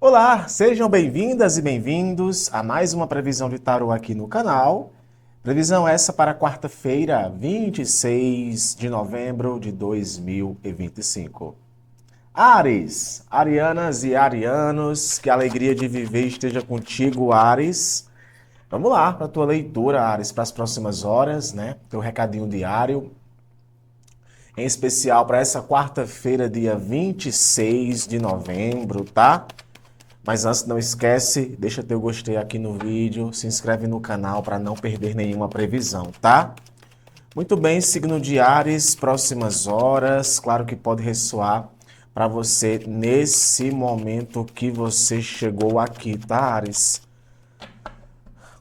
Olá, sejam bem-vindas e bem-vindos a mais uma previsão de tarô aqui no canal. Previsão essa para quarta-feira, 26 de novembro de 2025. Áries, arianas e arianos, que a alegria de viver esteja contigo, Áries. Vamos lá para a tua leitura, Áries, para as próximas horas, né? Teu recadinho diário, em especial para essa quarta-feira, dia 26 de novembro, tá? Mas antes, não esquece, deixa teu gostei aqui no vídeo, se inscreve no canal para não perder nenhuma previsão, tá? Muito bem, signo de Áries, próximas horas, claro que pode ressoar para você nesse momento que você chegou aqui, tá, Áries?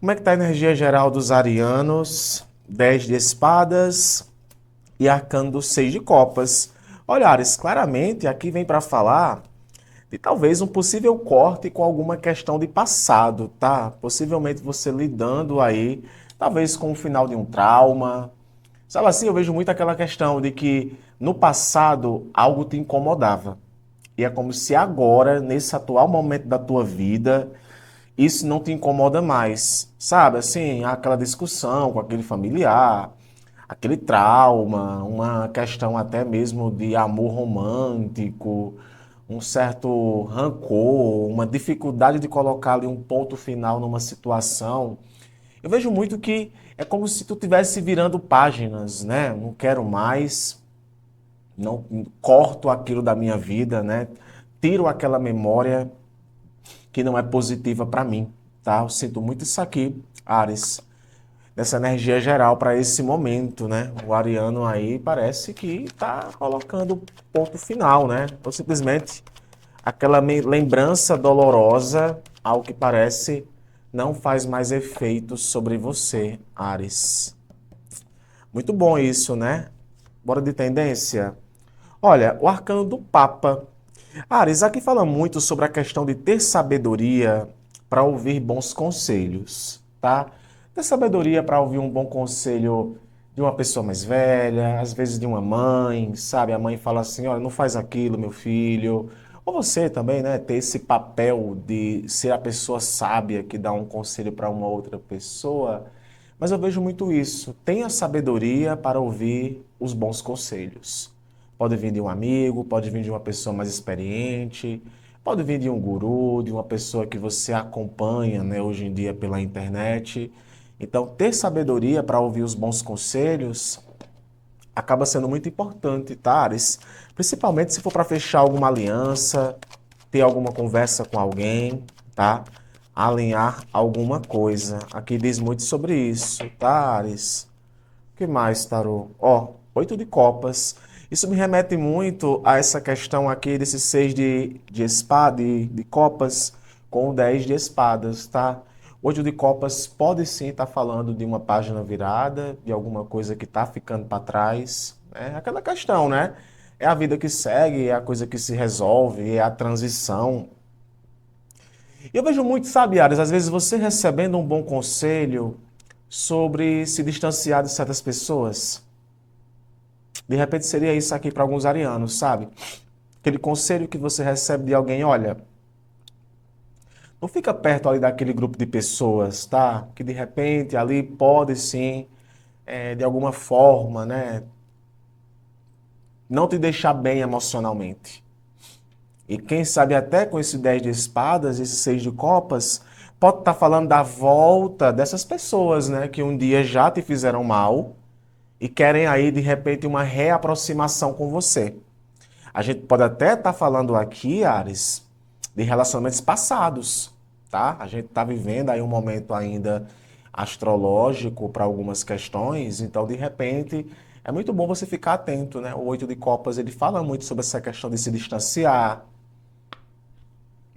Como é que tá a energia geral dos arianos? 10 de espadas e arcano do 6 de copas. Olha, Áries, claramente aqui vem para falar e talvez um possível corte com alguma questão de passado, tá? Possivelmente você lidando aí, talvez com o final de um trauma. Sabe assim, eu vejo muito aquela questão de que no passado algo te incomodava. E é como se agora, nesse atual momento da tua vida, isso não te incomoda mais. Sabe assim, aquela discussão com aquele familiar, aquele trauma, uma questão até mesmo de amor romântico, um certo rancor, uma dificuldade de colocar ali um ponto final numa situação. Eu vejo muito que é como se tu estivesse virando páginas, né? Não quero mais, não corto aquilo da minha vida, né? Tiro aquela memória que não é positiva para mim, tá? Eu sinto muito isso aqui, Ares, dessa energia geral para esse momento, né? O ariano aí parece que está colocando ponto final, né? Ou simplesmente aquela lembrança dolorosa, ao que parece, não faz mais efeito sobre você, Ares. Muito bom isso, né? Bora de tendência? Olha, o arcano do Papa. Ares, aqui fala muito sobre a questão de ter sabedoria para ouvir bons conselhos, tá? Ter sabedoria para ouvir um bom conselho de uma pessoa mais velha, às vezes de uma mãe, sabe? A mãe fala assim: olha, não faz aquilo, meu filho. Ou você também, né? Ter esse papel de ser a pessoa sábia que dá um conselho para uma outra pessoa. Mas eu vejo muito isso. Tenha sabedoria para ouvir os bons conselhos. Pode vir de um amigo, pode vir de uma pessoa mais experiente, pode vir de um guru, de uma pessoa que você acompanha, né, hoje em dia pela internet. Então, ter sabedoria para ouvir os bons conselhos acaba sendo muito importante, tá, Ares? Principalmente se for para fechar alguma aliança, ter alguma conversa com alguém, tá? Alinhar alguma coisa. Aqui diz muito sobre isso, tá, Ares? O que mais, Tarô? Ó, 8 de copas. Isso me remete muito a essa questão aqui desse 6 de espada, de copas, com o 10 de espadas, tá? 8 de copas pode sim estar falando de uma página virada, de alguma coisa que está ficando para trás. É aquela questão, né? É a vida que segue, é a coisa que se resolve, é a transição. E eu vejo muito, sabe, Ares, às vezes você recebendo um bom conselho sobre se distanciar de certas pessoas. De repente seria isso aqui para alguns arianos, sabe? Aquele conselho que você recebe de alguém, olha, não fica perto ali daquele grupo de pessoas, tá? Que de repente ali pode sim, de alguma forma, né, não te deixar bem emocionalmente. E quem sabe até com esse 10 de espadas, esse 6 de copas, pode estar falando da volta dessas pessoas, né, que um dia já te fizeram mal e querem aí de repente uma reaproximação com você. A gente pode até estar falando aqui, Ares, de relacionamentos passados, tá? A gente está vivendo aí um momento ainda astrológico para algumas questões, então de repente é muito bom você ficar atento, né? O 8 de copas ele fala muito sobre essa questão de se distanciar,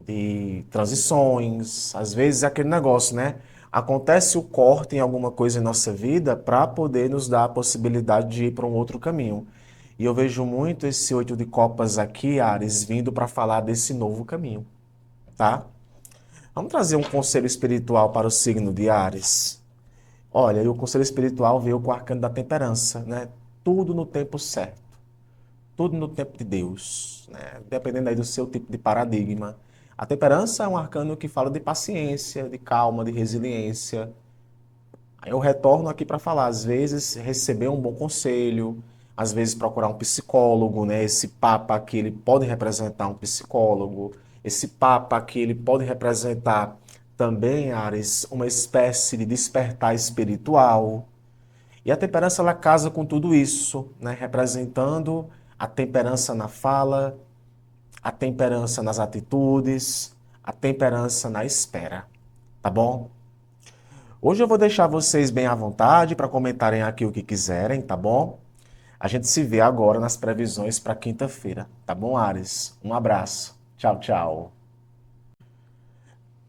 de transições, às vezes é aquele negócio, né? Acontece o corte em alguma coisa em nossa vida para poder nos dar a possibilidade de ir para um outro caminho. E eu vejo muito esse 8 de copas aqui, Ares, vindo para falar desse novo caminho, tá? Vamos trazer um conselho espiritual para o signo de Ares. Olha, e o conselho espiritual veio com o arcano da temperança, né? Tudo no tempo certo, tudo no tempo de Deus, né? Dependendo aí do seu tipo de paradigma. A temperança é um arcano que fala de paciência, de calma, de resiliência. Aí eu retorno aqui para falar, às vezes receber um bom conselho, às vezes procurar um psicólogo, né? Esse papa aqui, ele pode representar um psicólogo. Esse papa aqui, ele pode representar também, Ares, uma espécie de despertar espiritual. E a temperança, ela casa com tudo isso, né? Representando a temperança na fala, a temperança nas atitudes, a temperança na espera, tá bom? Hoje eu vou deixar vocês bem à vontade para comentarem aqui o que quiserem, tá bom? A gente se vê agora nas previsões para quinta-feira, tá bom, Ares? Um abraço. Tchau, tchau.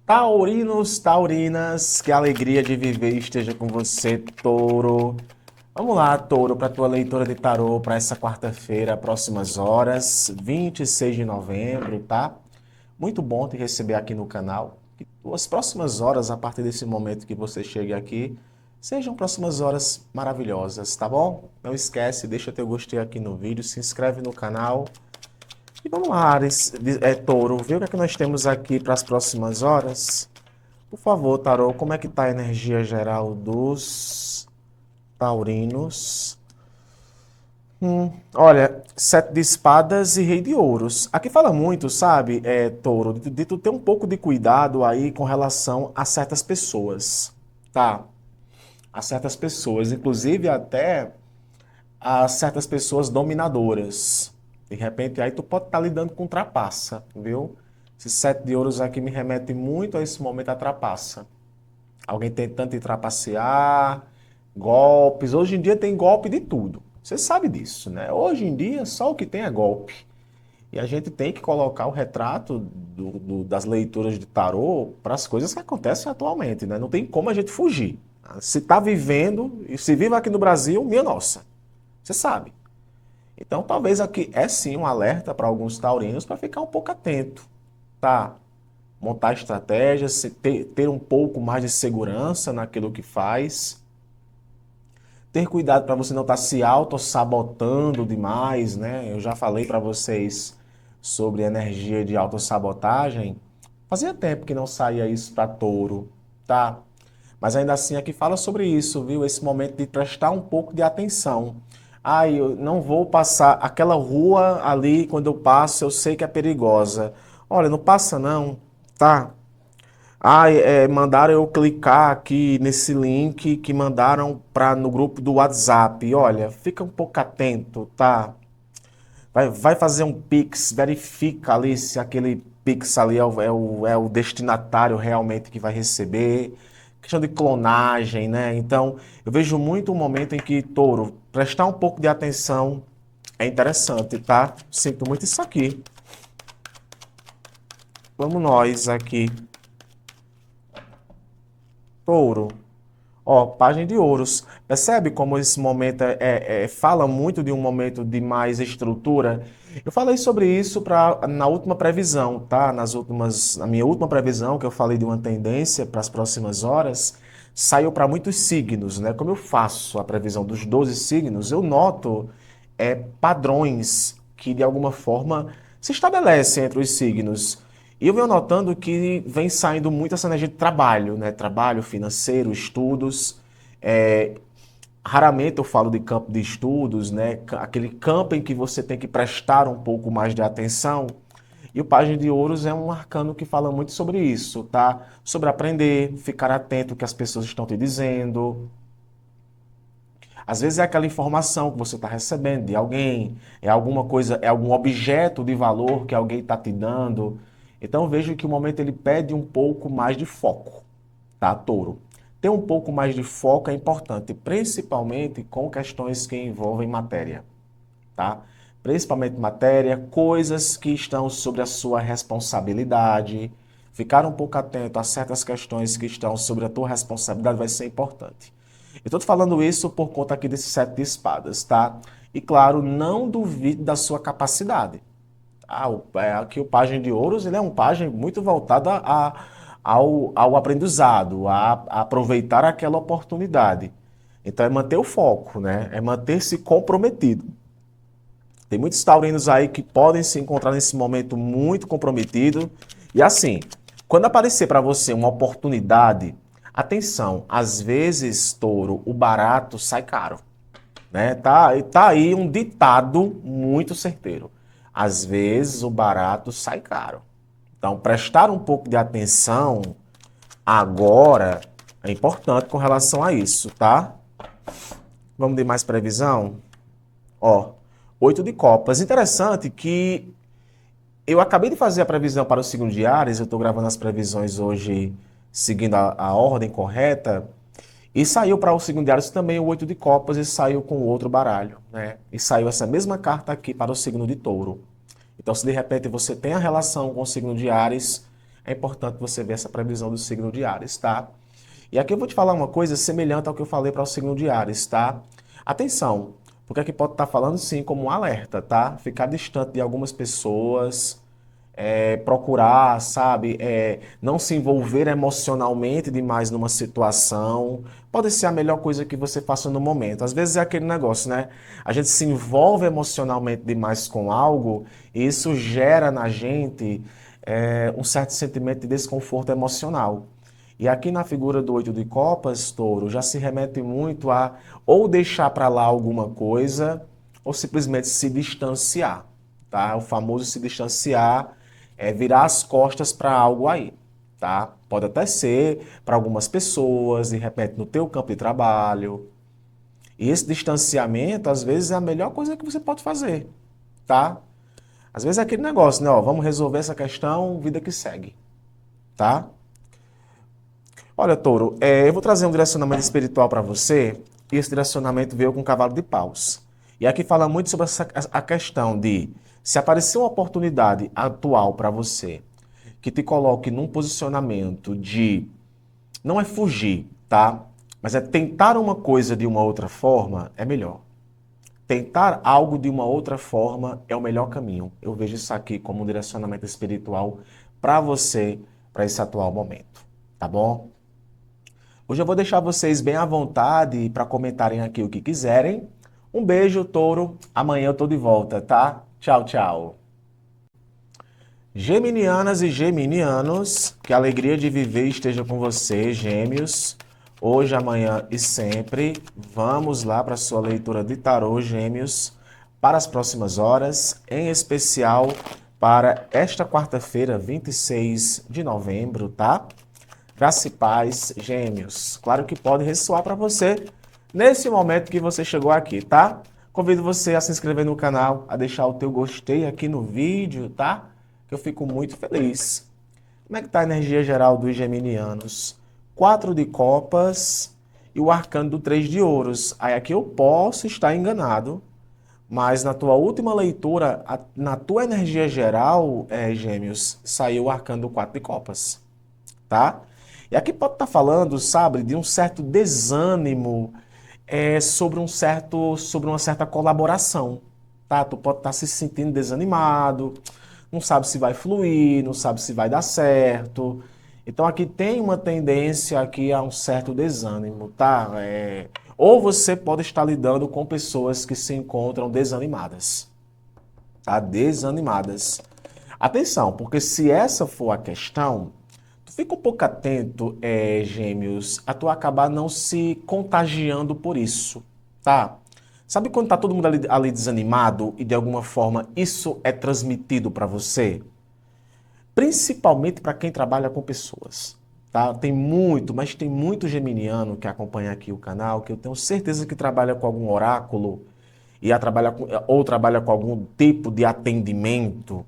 Taurinos, taurinas, que a alegria de viver esteja com você, touro. Vamos lá, touro, para a tua leitura de tarô para essa quarta-feira, próximas horas, 26 de novembro, tá? Muito bom te receber aqui no canal. Que as próximas horas, a partir desse momento que você chegue aqui, sejam próximas horas maravilhosas, tá bom? Não esquece, deixa teu gostei aqui no vídeo, se inscreve no canal. E vamos lá, Ares, touro, vê o que é que nós temos aqui para as próximas horas. Por favor, tarô, como é que tá a energia geral dos taurinos? Olha, sete de espadas e rei de ouros. Aqui fala muito, sabe, touro, de tu ter um pouco de cuidado aí com relação a certas pessoas, tá? A certas pessoas, inclusive até a certas pessoas dominadoras. De repente aí tu pode estar lidando com trapaça, viu? Esse sete de ouros aqui me remete muito a esse momento da trapaça. Alguém tentando te trapacear, golpes. Hoje em dia tem golpe de tudo. Você sabe disso, né? Hoje em dia só o que tem é golpe. E a gente tem que colocar o retrato das leituras de tarô para as coisas que acontecem atualmente, né? Não tem como a gente fugir. Se está vivendo, e se vive aqui no Brasil, minha nossa. Você sabe. Então talvez aqui é sim um alerta para alguns taurinos para ficar um pouco atento, tá? Montar estratégias, ter um pouco mais de segurança naquilo que faz. Ter cuidado para você não estar se auto-sabotando demais, né? Eu já falei para vocês sobre energia de autossabotagem. Fazia tempo que não saía isso para touro, tá? Mas ainda assim aqui fala sobre isso, viu? Esse momento de prestar um pouco de atenção. Ai, eu não vou passar aquela rua ali, quando eu passo, eu sei que é perigosa. Olha, não passa não, tá? Mandaram eu clicar aqui nesse link que mandaram no grupo do WhatsApp. Olha, fica um pouco atento, tá? Vai fazer um Pix, verifica ali se aquele Pix ali é o destinatário realmente que vai receber. Questão de clonagem, né? Então, eu vejo muito um momento em que, touro, prestar um pouco de atenção é interessante, tá? Sinto muito isso aqui. Vamos nós aqui. Touro. Ó, página de ouros. Percebe como esse momento fala muito de um momento de mais estrutura? Eu falei sobre isso na última previsão, tá? Na minha última previsão, que eu falei de uma tendência para as próximas horas, saiu para muitos signos, né? Como eu faço a previsão dos 12 signos, eu noto padrões que de alguma forma se estabelecem entre os signos. E eu venho notando que vem saindo muito essa energia de trabalho, né? Trabalho financeiro, estudos. Raramente eu falo de campo de estudos, né? Aquele campo em que você tem que prestar um pouco mais de atenção. E o Página de Ouros é um arcano que fala muito sobre isso, tá? Sobre aprender, ficar atento ao que as pessoas estão te dizendo. Às vezes é aquela informação que você está recebendo de alguém, é alguma coisa, é algum objeto de valor que alguém está te dando. Então eu vejo que o momento ele pede um pouco mais de foco, tá, touro? Ter um pouco mais de foco é importante, principalmente com questões que envolvem matéria, tá? Principalmente matéria, coisas que estão sobre a sua responsabilidade. Ficar um pouco atento a certas questões que estão sobre a tua responsabilidade vai ser importante. Eu estou te falando isso por conta aqui desse sete de espadas, tá? E claro, não duvide da sua capacidade. Aqui o Página de Ouros, ele é um pajem muito voltado ao aprendizado, a aproveitar aquela oportunidade. Então é manter o foco, né? É manter-se comprometido. Tem muitos taurinos aí que podem se encontrar nesse momento muito comprometido E assim, quando aparecer para você uma oportunidade, atenção, às vezes, touro, o barato sai caro, né? Tá aí um ditado muito certeiro. Às vezes o barato sai caro. Então, prestar um pouco de atenção agora é importante com relação a isso, tá? Vamos de mais previsão? Ó, 8 de copas. Interessante que eu acabei de fazer a previsão para o signo de Áries, eu estou gravando as previsões hoje seguindo a ordem correta, e saiu para o signo de Áries também o 8 de copas e saiu com outro baralho, né? E saiu essa mesma carta aqui para o signo de Touro. Então, se de repente você tem a relação com o signo de Áries, é importante você ver essa previsão do signo de Áries, tá? E aqui eu vou te falar uma coisa semelhante ao que eu falei para o signo de Áries, tá? Atenção, porque aqui pode estar falando sim como um alerta, tá? Ficar distante de algumas pessoas, procurar, sabe, não se envolver emocionalmente demais numa situação, pode ser a melhor coisa que você faça no momento. Às vezes é aquele negócio, né? A gente se envolve emocionalmente demais com algo e isso gera na gente um certo sentimento de desconforto emocional. E aqui na figura do 8 de copas, touro, já se remete muito a ou deixar para lá alguma coisa ou simplesmente se distanciar, tá? O famoso se distanciar é virar as costas para algo aí, tá? Pode até ser para algumas pessoas, de repente no teu campo de trabalho. E esse distanciamento, às vezes, é a melhor coisa que você pode fazer, tá? Às vezes é aquele negócio, né? Ó, vamos resolver essa questão, vida que segue, tá? Olha, Touro, eu vou trazer um direcionamento espiritual para você, e esse direcionamento veio com o cavalo de paus. E aqui fala muito sobre a questão de se aparecer uma oportunidade atual para você, que te coloque num posicionamento de, não é fugir, tá? Mas é tentar uma coisa de uma outra forma, é melhor. Tentar algo de uma outra forma é o melhor caminho. Eu vejo isso aqui como um direcionamento espiritual para você, para esse atual momento, tá bom? Hoje eu vou deixar vocês bem à vontade para comentarem aqui o que quiserem. Um beijo, Touro. Amanhã eu tô de volta, tá? Tchau, tchau. Geminianas e geminianos, que a alegria de viver esteja com você, gêmeos. Hoje, amanhã e sempre. Vamos lá para a sua leitura de tarô, gêmeos, para as próximas horas, em especial para esta quarta-feira, 26 de novembro, tá? Graça e paz, gêmeos. Claro que pode ressoar para você nesse momento que você chegou aqui, tá? Convido você a se inscrever no canal, a deixar o teu gostei aqui no vídeo, tá? Que eu fico muito feliz. Como é que tá a energia geral dos geminianos? 4 de copas e o arcano do 3 de ouros. Aí aqui eu posso estar enganado, mas na tua última leitura, na tua energia geral, gêmeos, saiu o arcano do 4 de copas, tá? E aqui pode estar falando, sabe, de um certo desânimo sobre uma certa colaboração, tá? Tu pode estar se sentindo desanimado, não sabe se vai fluir, não sabe se vai dar certo. Então aqui tem uma tendência aqui a um certo desânimo, tá? Ou você pode estar lidando com pessoas que se encontram desanimadas, tá? Desanimadas. Atenção, porque se essa for a questão, tu fica um pouco atento, gêmeos, a tu acabar não se contagiando por isso, tá? Sabe quando tá todo mundo ali desanimado e de alguma forma isso é transmitido para você? Principalmente para quem trabalha com pessoas, tá? Tem muito, mas tem muito geminiano que acompanha aqui o canal, que eu tenho certeza que trabalha com algum oráculo ou trabalha com algum tipo de atendimento.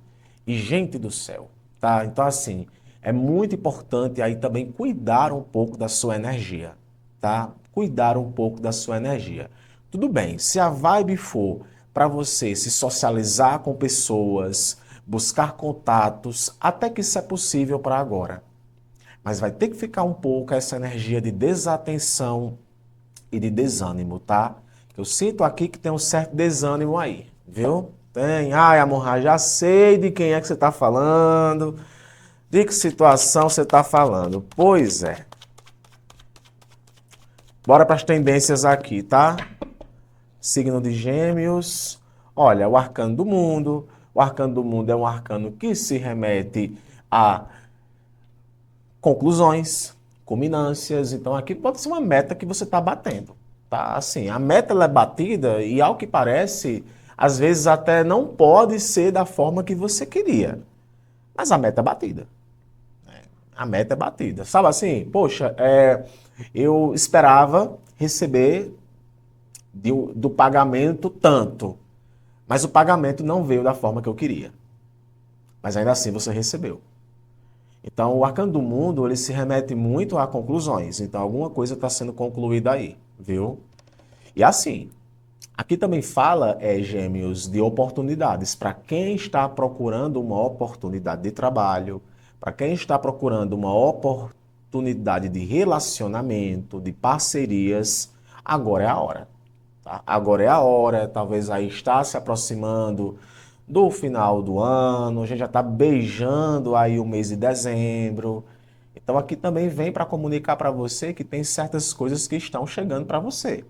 E gente do céu, tá? Então assim, é muito importante aí também cuidar um pouco da sua energia, tá? Cuidar um pouco da sua energia. Tudo bem, se a vibe for para você se socializar com pessoas, buscar contatos, até que isso é possível para agora. Mas vai ter que ficar um pouco essa energia de desatenção e de desânimo, tá? Eu sinto aqui que tem um certo desânimo aí, viu? Tem. Ai, amor, já sei de quem é que você está falando, de que situação você está falando. Pois é. Bora para as tendências aqui, tá? Signo de Gêmeos. Olha, o arcano do mundo. O arcano do mundo é um arcano que se remete a conclusões, culminâncias. Então aqui pode ser uma meta que você está batendo, tá? Assim, a meta ela é batida e ao que parece, às vezes até não pode ser da forma que você queria, mas a meta é batida. A meta é batida. Sabe assim, poxa, eu esperava receber do pagamento tanto, mas o pagamento não veio da forma que eu queria. Mas ainda assim você recebeu. Então, o arcano do mundo, ele se remete muito a conclusões. Então, alguma coisa está sendo concluída aí, viu? E assim, aqui também fala, Gêmeos, de oportunidades. Para quem está procurando uma oportunidade de trabalho, para quem está procurando uma oportunidade de relacionamento, de parcerias, agora é a hora. Tá? Agora é a hora, talvez aí está se aproximando do final do ano, a gente já está beijando aí o mês de dezembro. Então aqui também vem para comunicar para você que tem certas coisas que estão chegando para você.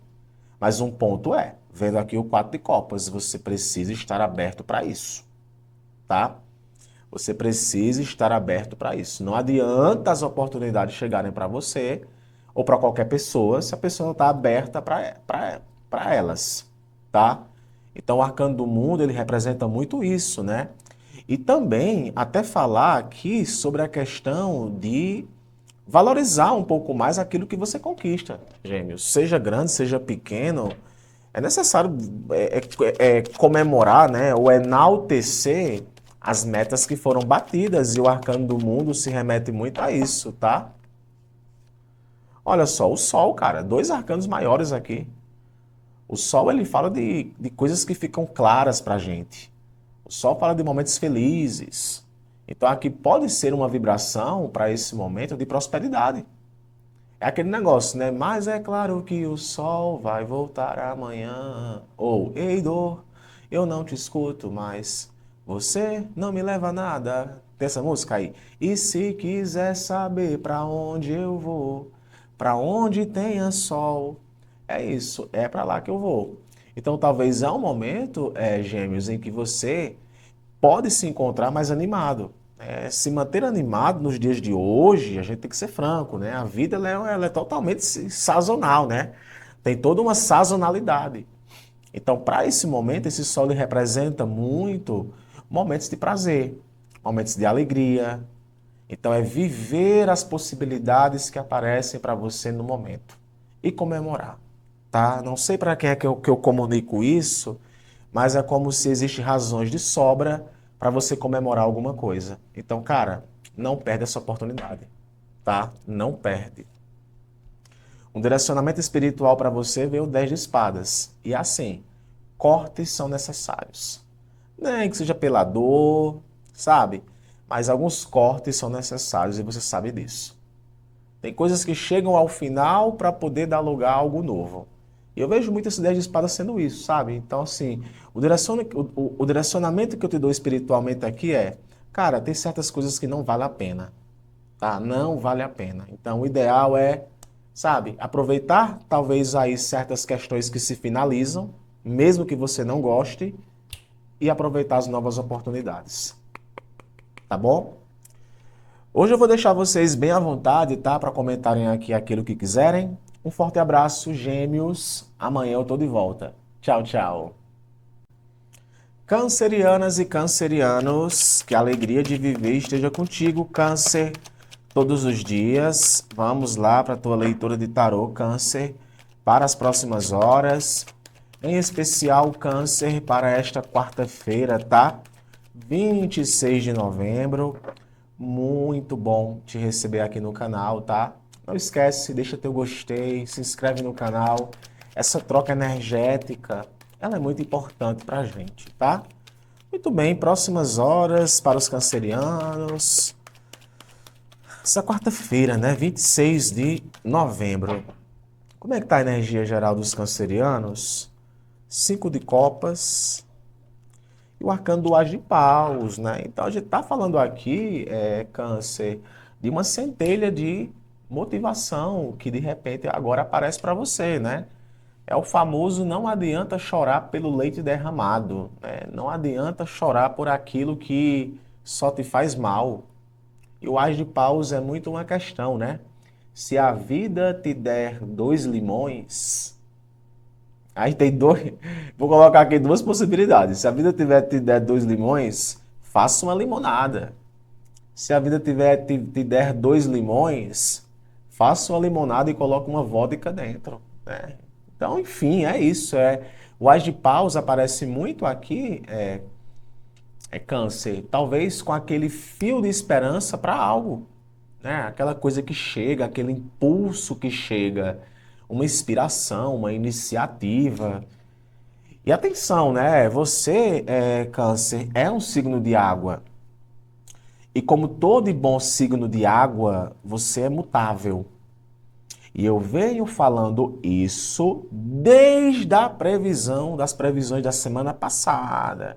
Mas um ponto é, vendo aqui o 4 de copas, você precisa estar aberto para isso, tá? Você precisa estar aberto para isso. Não adianta as oportunidades chegarem para você ou para qualquer pessoa se a pessoa não está aberta para elas, tá? Então o arcano do mundo, ele representa muito isso, né? E também até falar aqui sobre a questão de valorizar um pouco mais aquilo que você conquista, Gêmeos. Seja grande, seja pequeno, é necessário comemorar, né, ou enaltecer as metas que foram batidas, e o arcano do mundo se remete muito a isso, tá? Olha só, o Sol, cara, dois arcanos maiores aqui. O Sol, ele fala de coisas que ficam claras pra gente. O Sol fala de momentos felizes. Então aqui pode ser uma vibração para esse momento de prosperidade. É aquele negócio, né? Mas é claro que o sol vai voltar amanhã. Ou, ei, dor, eu não te escuto mais. Você não me leva a nada. Tem essa música aí. E se quiser saber para onde eu vou, para onde tenha sol, é isso, é para lá que eu vou. Então talvez há um momento, Gêmeos, em que você pode se encontrar mais animado. Se manter animado nos dias de hoje, a gente tem que ser franco, né? A vida ela é totalmente sazonal, né? Tem toda uma sazonalidade. Então, para esse momento, esse sol ele representa muito momentos de prazer, momentos de alegria. Então, é viver as possibilidades que aparecem para você no momento e comemorar, tá? Não sei para quem é que eu comunico isso, mas é como se existem razões de sobra para você comemorar alguma coisa. Então, cara, não perde essa oportunidade, tá? Não perde. Um direcionamento espiritual para você veio o 10 de espadas. E assim, cortes são necessários. Nem que seja pela dor, sabe? Mas alguns cortes são necessários e você sabe disso. Tem coisas que chegam ao final para poder dar lugar a algo novo. E eu vejo muito esse 10 de espada sendo isso, sabe? Então, assim, o direcionamento que eu te dou espiritualmente aqui é, cara, tem certas coisas que não vale a pena, tá? Não vale a pena. Então, o ideal é, sabe, aproveitar talvez aí certas questões que se finalizam, mesmo que você não goste, e aproveitar as novas oportunidades. Tá bom? Hoje eu vou deixar vocês bem à vontade, tá? Para comentarem aqui aquilo que quiserem. Um forte abraço, Gêmeos. Amanhã eu tô de volta. Tchau, tchau. Cancerianas e cancerianos, que a alegria de viver esteja contigo, Câncer, todos os dias. Vamos lá para a tua leitura de tarô, Câncer, para as próximas horas. Em especial, Câncer, para esta quarta-feira, tá? 26 de novembro. Muito bom te receber aqui no canal, tá? Não esquece, deixa teu gostei, se inscreve no canal. Essa troca energética, ela é muito importante pra gente, tá? Muito bem, próximas horas para os cancerianos. Essa quarta-feira, né? 26 de novembro. Como é que tá a energia geral dos cancerianos? 5 de copas e o arcano do As de Paus, né? Então a gente está falando aqui, Câncer, de uma centelha de motivação que de repente agora aparece para você, né? É o famoso não adianta chorar pelo leite derramado, né? Não adianta chorar por aquilo que só te faz mal. E o As de Paus é muito uma questão, né? Se a vida te der dois limões, aí tem dois. Vou colocar aqui duas possibilidades. Se a vida te der dois limões, faça uma limonada. Se a vida te der dois limões, faça uma limonada e coloque uma vodka dentro, né? Então, enfim, é isso. O As de Paus aparece muito aqui, câncer, talvez com aquele fio de esperança para algo, né? Aquela coisa que chega, aquele impulso que chega, uma inspiração, uma iniciativa. E atenção, né? Você, câncer, é um signo de água. E como todo e bom signo de água, você é mutável. E eu venho falando isso desde a previsão, das previsões da semana passada.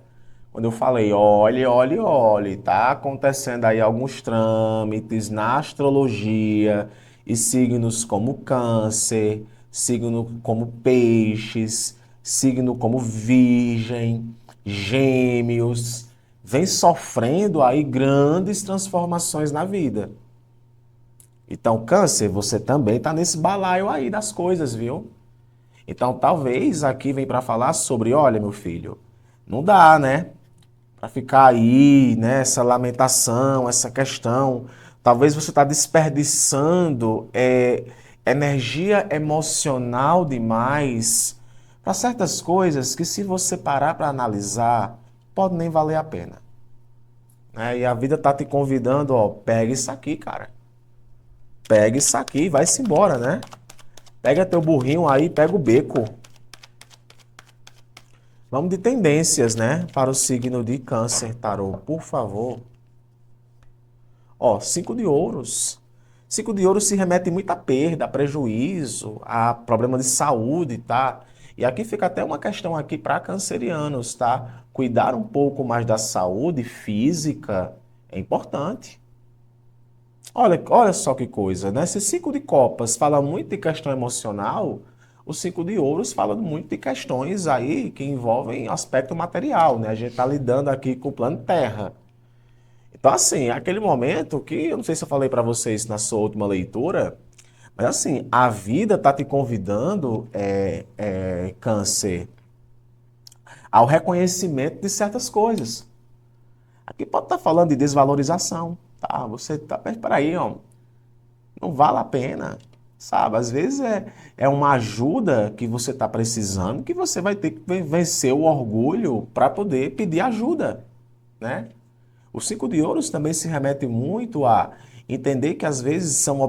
Quando eu falei, olhe, tá acontecendo aí alguns trâmites na astrologia e signos como Câncer, signo como Peixes, signo como Virgem, Gêmeos, vem sofrendo aí grandes transformações na vida. Então, Câncer, você também está nesse balaio aí das coisas, viu? Então, talvez aqui vem para falar sobre, olha, meu filho, não dá, né? Para ficar aí, né, essa lamentação, essa questão. Talvez você está desperdiçando energia emocional demais para certas coisas que, se você parar para analisar, pode nem valer a pena. Né? E a vida tá te convidando, ó, pega isso aqui, cara. Pega isso aqui e vai-se embora, né? Pega teu burrinho aí, pega o beco. Vamos de tendências, né? Para o signo de Câncer, tarô, por favor. Ó, 5 de ouros. 5 de ouros se remete muito a perda, a prejuízo, a problema de saúde, tá? E aqui fica até uma questão aqui para cancerianos, tá? Cuidar um pouco mais da saúde física é importante. Olha só que coisa, né? Se 5 de copas fala muito de questão emocional, o 5 de ouros fala muito de questões aí que envolvem aspecto material, né? A gente está lidando aqui com o plano Terra. Então, assim, é aquele momento que, eu não sei se eu falei para vocês na sua última leitura, mas assim, a vida está te convidando, Câncer, ao reconhecimento de certas coisas. Aqui pode estar falando de desvalorização, tá? Você tá, espera aí, ó, não vale a pena, sabe? Às vezes é uma ajuda que você está precisando que você vai ter que vencer o orgulho para poder pedir ajuda, né? O 5 de ouros também se remete muito a entender que às vezes são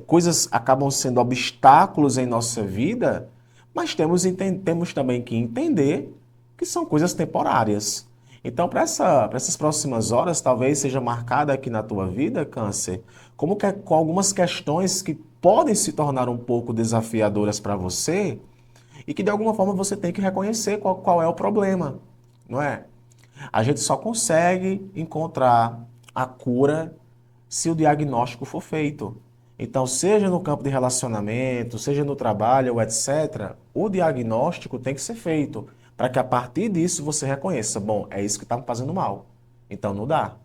coisas acabam sendo obstáculos em nossa vida, mas temos também que entender que são coisas temporárias. Então, para essas próximas horas, talvez seja marcada aqui na tua vida, Câncer, com algumas questões que podem se tornar um pouco desafiadoras para você e que de alguma forma você tem que reconhecer qual é o problema, não é? A gente só consegue encontrar a cura se o diagnóstico for feito. Então, seja no campo de relacionamento, seja no trabalho, ou etc., o diagnóstico tem que ser feito para que a partir disso você reconheça, bom, é isso que está me fazendo mal. Então, não dá.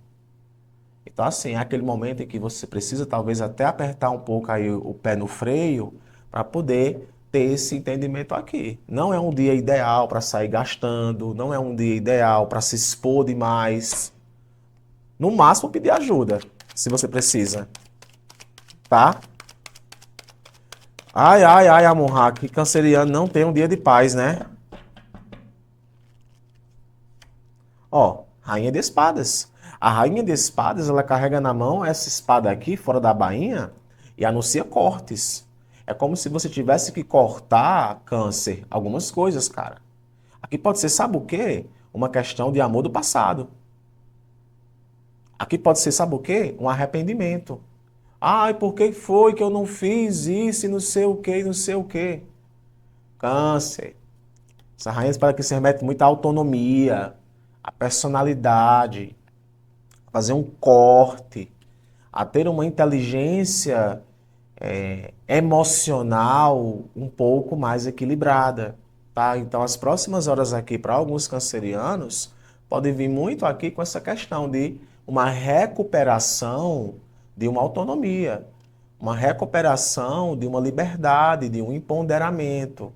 Então, assim, é aquele momento em que você precisa talvez até apertar um pouco aí o pé no freio para poder ter esse entendimento aqui. Não é um dia ideal para sair gastando, não é um dia ideal para se expor demais. No máximo, pedir ajuda, se você precisa, tá? Ai, Amon-Ra, que canceriano não tem um dia de paz, né? Ó, Rainha de Espadas. A Rainha de Espadas, ela carrega na mão essa espada aqui, fora da bainha, e anuncia cortes. É como se você tivesse que cortar, Câncer, algumas coisas, cara. Aqui pode ser, sabe o quê? Uma questão de amor do passado. Aqui pode ser, sabe o quê? Um arrependimento. Ai, por que foi que eu não fiz isso e não sei o quê, e não sei o quê? Câncer. Essa rainha de espada que se remete muito à autonomia, à personalidade, a fazer um corte, a ter uma inteligência emocional um pouco mais equilibrada, tá? Então, as próximas horas aqui para alguns cancerianos podem vir muito aqui com essa questão de uma recuperação de uma autonomia, uma recuperação de uma liberdade, de um empoderamento.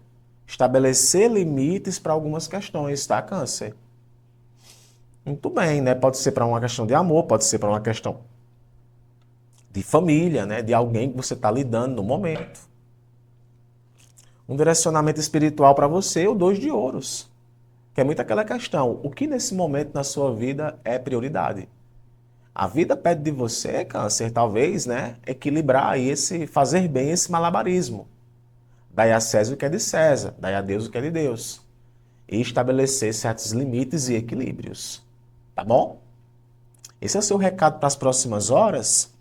Estabelecer limites para algumas questões, tá, Câncer? Muito bem, né? Pode ser para uma questão de amor, pode ser para uma questão de família, né? De alguém que você está lidando no momento. Um direcionamento espiritual para você, o 2 de ouros. Que é muito aquela questão, o que nesse momento na sua vida é prioridade? A vida pede de você, Câncer, talvez, né? Equilibrar aí fazer bem esse malabarismo. Dai a César o que é de César, dai a Deus o que é de Deus. E estabelecer certos limites e equilíbrios. Tá bom? Esse é o seu recado para as próximas horas.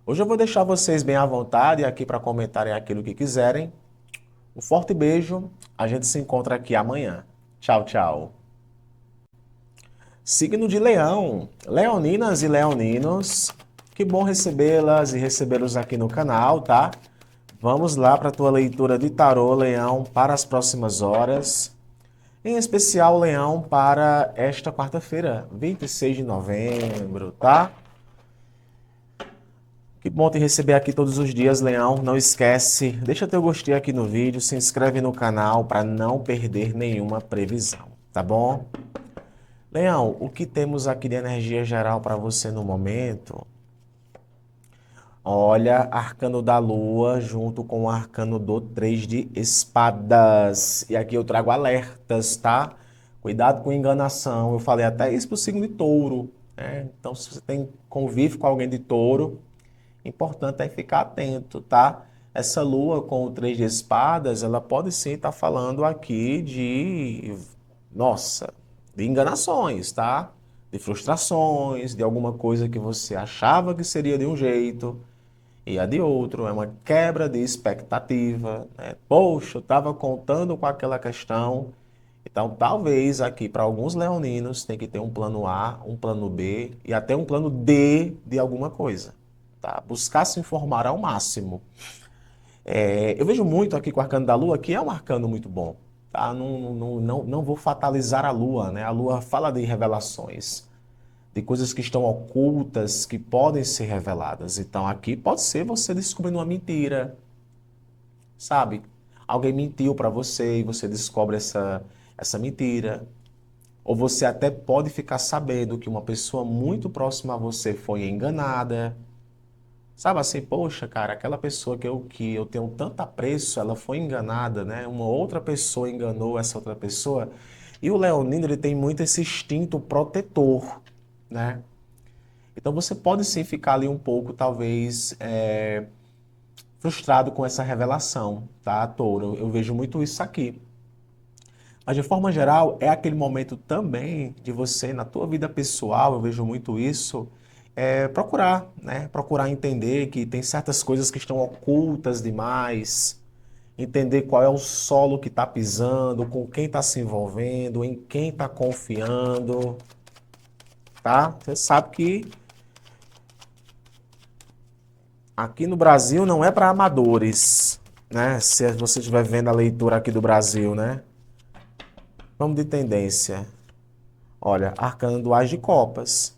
Hoje eu vou deixar vocês bem à vontade aqui para comentarem aquilo que quiserem. Um forte beijo. A gente se encontra aqui amanhã. Tchau, tchau. Signo de Leão. Leoninas e leoninos, que bom recebê-las e recebê-los aqui no canal, tá? Vamos lá para a tua leitura de tarô, Leão, para as próximas horas. Em especial, Leão, para esta quarta-feira, 26 de novembro, tá? Que bom te receber aqui todos os dias, Leão. Não esquece, deixa teu gostei aqui no vídeo, se inscreve no canal para não perder nenhuma previsão, tá bom? Leão, o que temos aqui de energia geral para você no momento? Olha, arcano da lua junto com o arcano do 3 de espadas. E aqui eu trago alertas, tá? Cuidado com enganação. Eu falei até isso pro signo de touro, né? Então, se você convive com alguém de touro, importante é ficar atento, tá? Essa lua com o 3 de espadas, ela pode sim estar falando aqui nossa, de enganações, tá? De frustrações, de alguma coisa que você achava que seria de um jeito e a de outro, é uma quebra de expectativa, né? Poxa, eu estava contando com aquela questão. Então, talvez aqui para alguns leoninos tem que ter um plano A, um plano B e até um plano D de alguma coisa, tá? Buscar se informar ao máximo. Eu vejo muito aqui com o arcano da lua, que é um arcano muito bom, tá? Não vou fatalizar a lua, né? A lua fala de revelações, de coisas que estão ocultas, que podem ser reveladas. Então aqui pode ser você descobrindo uma mentira, sabe? Alguém mentiu para você e você descobre essa mentira. Ou você até pode ficar sabendo que uma pessoa muito próxima a você foi enganada. Sabe assim, poxa, cara, aquela pessoa que eu tenho tanto apreço, ela foi enganada, né? Uma outra pessoa enganou essa outra pessoa. E o leonino, ele tem muito esse instinto protetor, né? Então você pode sim ficar ali um pouco, talvez, frustrado com essa revelação, tá, Touro? Eu vejo muito isso aqui. Mas de forma geral, é aquele momento também de você, na tua vida pessoal, eu vejo muito isso, procurar, né? Procurar entender que tem certas coisas que estão ocultas demais, entender qual é o solo que está pisando, com quem está se envolvendo, em quem está confiando, tá? Você sabe que aqui no Brasil não é para amadores, né? Se você estiver vendo a leitura aqui do Brasil, né? Vamos de tendência. Olha, arcano do Ás de Copas.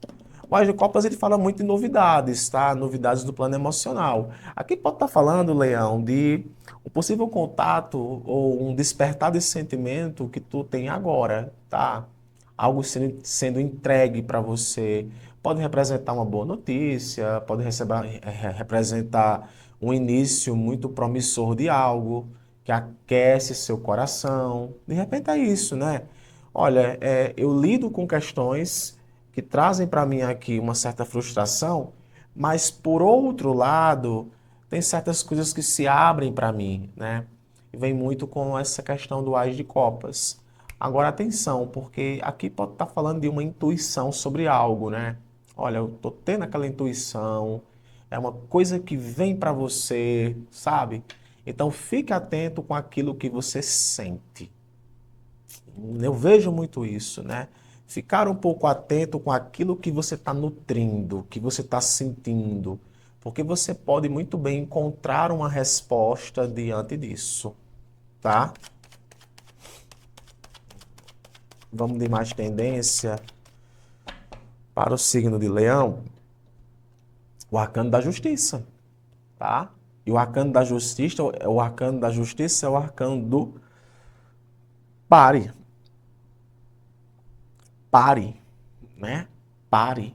O Ás de Copas ele fala muito de novidades, tá? Novidades do plano emocional. Aqui pode estar falando, Leão, de um possível contato ou um despertar desse sentimento que tu tem agora, tá? Algo sendo entregue para você. Pode representar uma boa notícia, pode representar um início muito promissor de algo que aquece seu coração. De repente é isso, né? Olha, eu lido com questões que trazem para mim aqui uma certa frustração, mas por outro lado, tem certas coisas que se abrem para mim, né? E vem muito com essa questão do Ás de Copas. Agora, atenção, porque aqui pode estar falando de uma intuição sobre algo, né? Olha, eu tô tendo aquela intuição, é uma coisa que vem para você, sabe? Então, fique atento com aquilo que você sente. Eu vejo muito isso, né? Ficar um pouco atento com aquilo que você está nutrindo, que você está sentindo, porque você pode muito bem encontrar uma resposta diante disso, tá? Vamos de mais tendência. Para o signo de Leão, o arcano da justiça, tá? E o arcano da justiça é o arcano do pare, pare, né? Pare.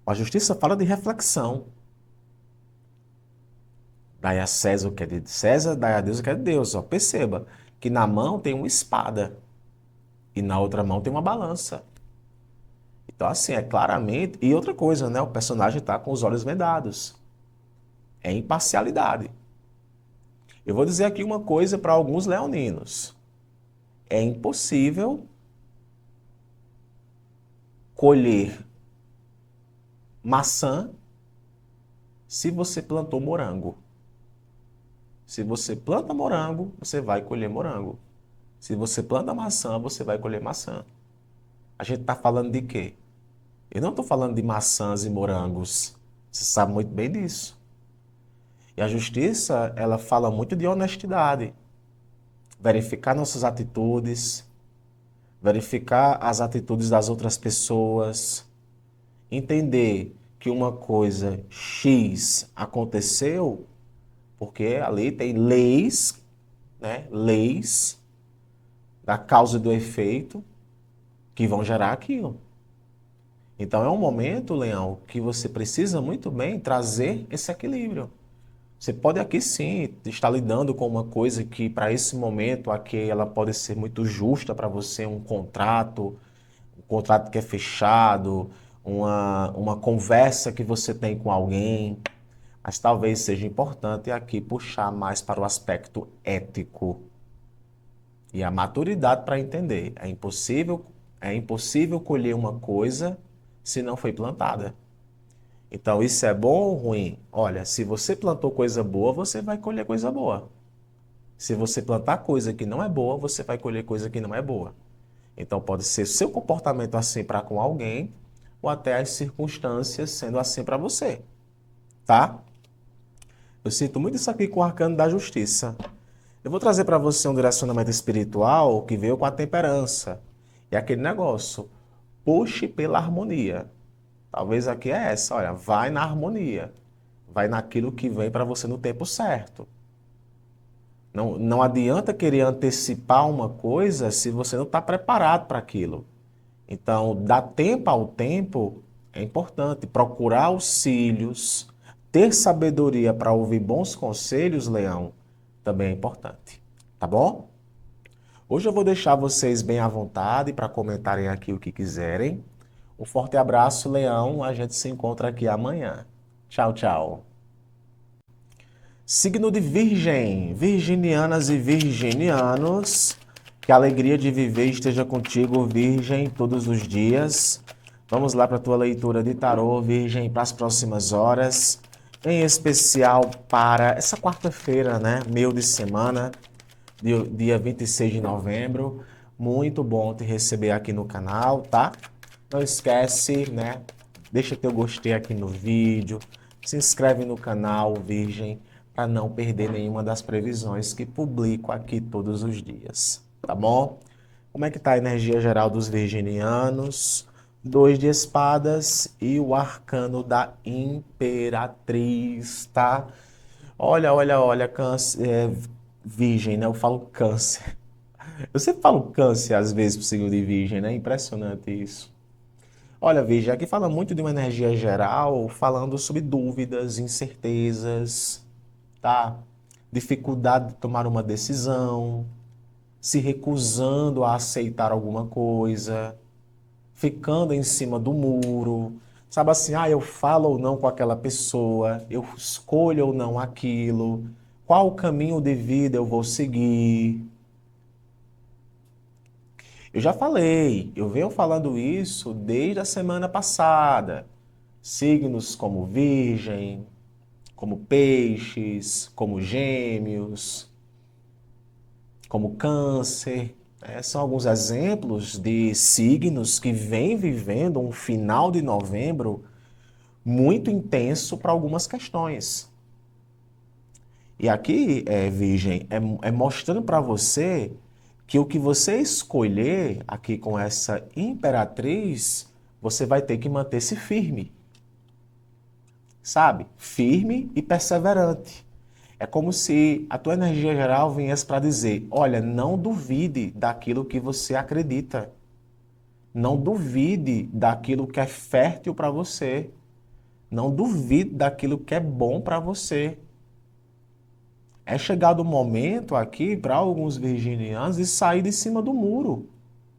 A justiça fala de reflexão. Dai a César o que é de César, dai a Deus o que é de Deus. Ó, perceba que na mão tem uma espada e na outra mão tem uma balança. Então, assim, é claramente. E outra coisa, né? O personagem está com os olhos vedados. É imparcialidade. Eu vou dizer aqui uma coisa para alguns leoninos. É impossível colher maçã se você plantou morango. Se você planta morango, você vai colher morango. Se você planta maçã, você vai colher maçã. A gente está falando de quê? Eu não estou falando de maçãs e morangos. Você sabe muito bem disso. E a justiça, ela fala muito de honestidade. Verificar nossas atitudes, verificar as atitudes das outras pessoas, entender que uma coisa X aconteceu, porque ali tem leis, né? Leis da causa e do efeito que vão gerar aquilo. Então é um momento, Leão, que você precisa muito bem trazer esse equilíbrio. Você pode aqui sim estar lidando com uma coisa que para esse momento aqui ela pode ser muito justa para você, um contrato que é fechado, uma conversa que você tem com alguém, mas talvez seja importante aqui puxar mais para o aspecto ético e a maturidade para entender. É impossível colher uma coisa se não foi plantada. Então, isso é bom ou ruim? Olha, se você plantou coisa boa, você vai colher coisa boa. Se você plantar coisa que não é boa, você vai colher coisa que não é boa. Então, pode ser seu comportamento assim para com alguém, ou até as circunstâncias sendo assim para você, tá? Eu sinto muito isso aqui com o arcano da justiça. Eu vou trazer para você um direcionamento espiritual que veio com a temperança. E aquele negócio, puxe pela harmonia. Talvez aqui é essa, olha, vai na harmonia. Vai naquilo que vem para você no tempo certo. Não adianta querer antecipar uma coisa se você não está preparado para aquilo. Então, dar tempo ao tempo é importante. Procurar auxílios, ter sabedoria para ouvir bons conselhos, Leão, também é importante. Tá bom? Hoje eu vou deixar vocês bem à vontade para comentarem aqui o que quiserem. Um forte abraço, Leão. A gente se encontra aqui amanhã. Tchau, tchau. Signo de Virgem, virginianas e virginianos, que a alegria de viver esteja contigo, Virgem, todos os dias. Vamos lá para a tua leitura de tarô, Virgem, para as próximas horas, em especial para essa quarta-feira, né? Meio de semana, dia 26 de novembro. Muito bom te receber aqui no canal, tá? Não esquece, né? Deixa teu gostei aqui no vídeo, se inscreve no canal, Virgem, para não perder nenhuma das previsões que publico aqui todos os dias, tá bom? Como é que tá a energia geral dos virginianos? 2 de espadas e o arcano da imperatriz, tá? Olha, câncer, virgem, né? Eu falo câncer. Eu sempre falo câncer às vezes pro signo de virgem, né? Impressionante isso. Olha, Virgem, aqui fala muito de uma energia geral, falando sobre dúvidas, incertezas, tá? Dificuldade de tomar uma decisão, se recusando a aceitar alguma coisa, ficando em cima do muro, sabe assim, eu falo ou não com aquela pessoa, eu escolho ou não aquilo, qual caminho de vida eu vou seguir. Eu já falei, eu venho falando isso desde a semana passada. Signos como Virgem, como Peixes, como Gêmeos, como Câncer, né? São alguns exemplos de signos que vêm vivendo um final de novembro muito intenso para algumas questões. E aqui, Virgem, é mostrando para você que o que você escolher aqui com essa imperatriz você vai ter que manter-se firme, sabe? Firme e perseverante. É como se a tua energia geral viesse para dizer, olha, não duvide daquilo que você acredita. Não duvide daquilo que é fértil para você. Não duvide daquilo que é bom para você. É chegado o momento aqui para alguns virginianos de sair de cima do muro,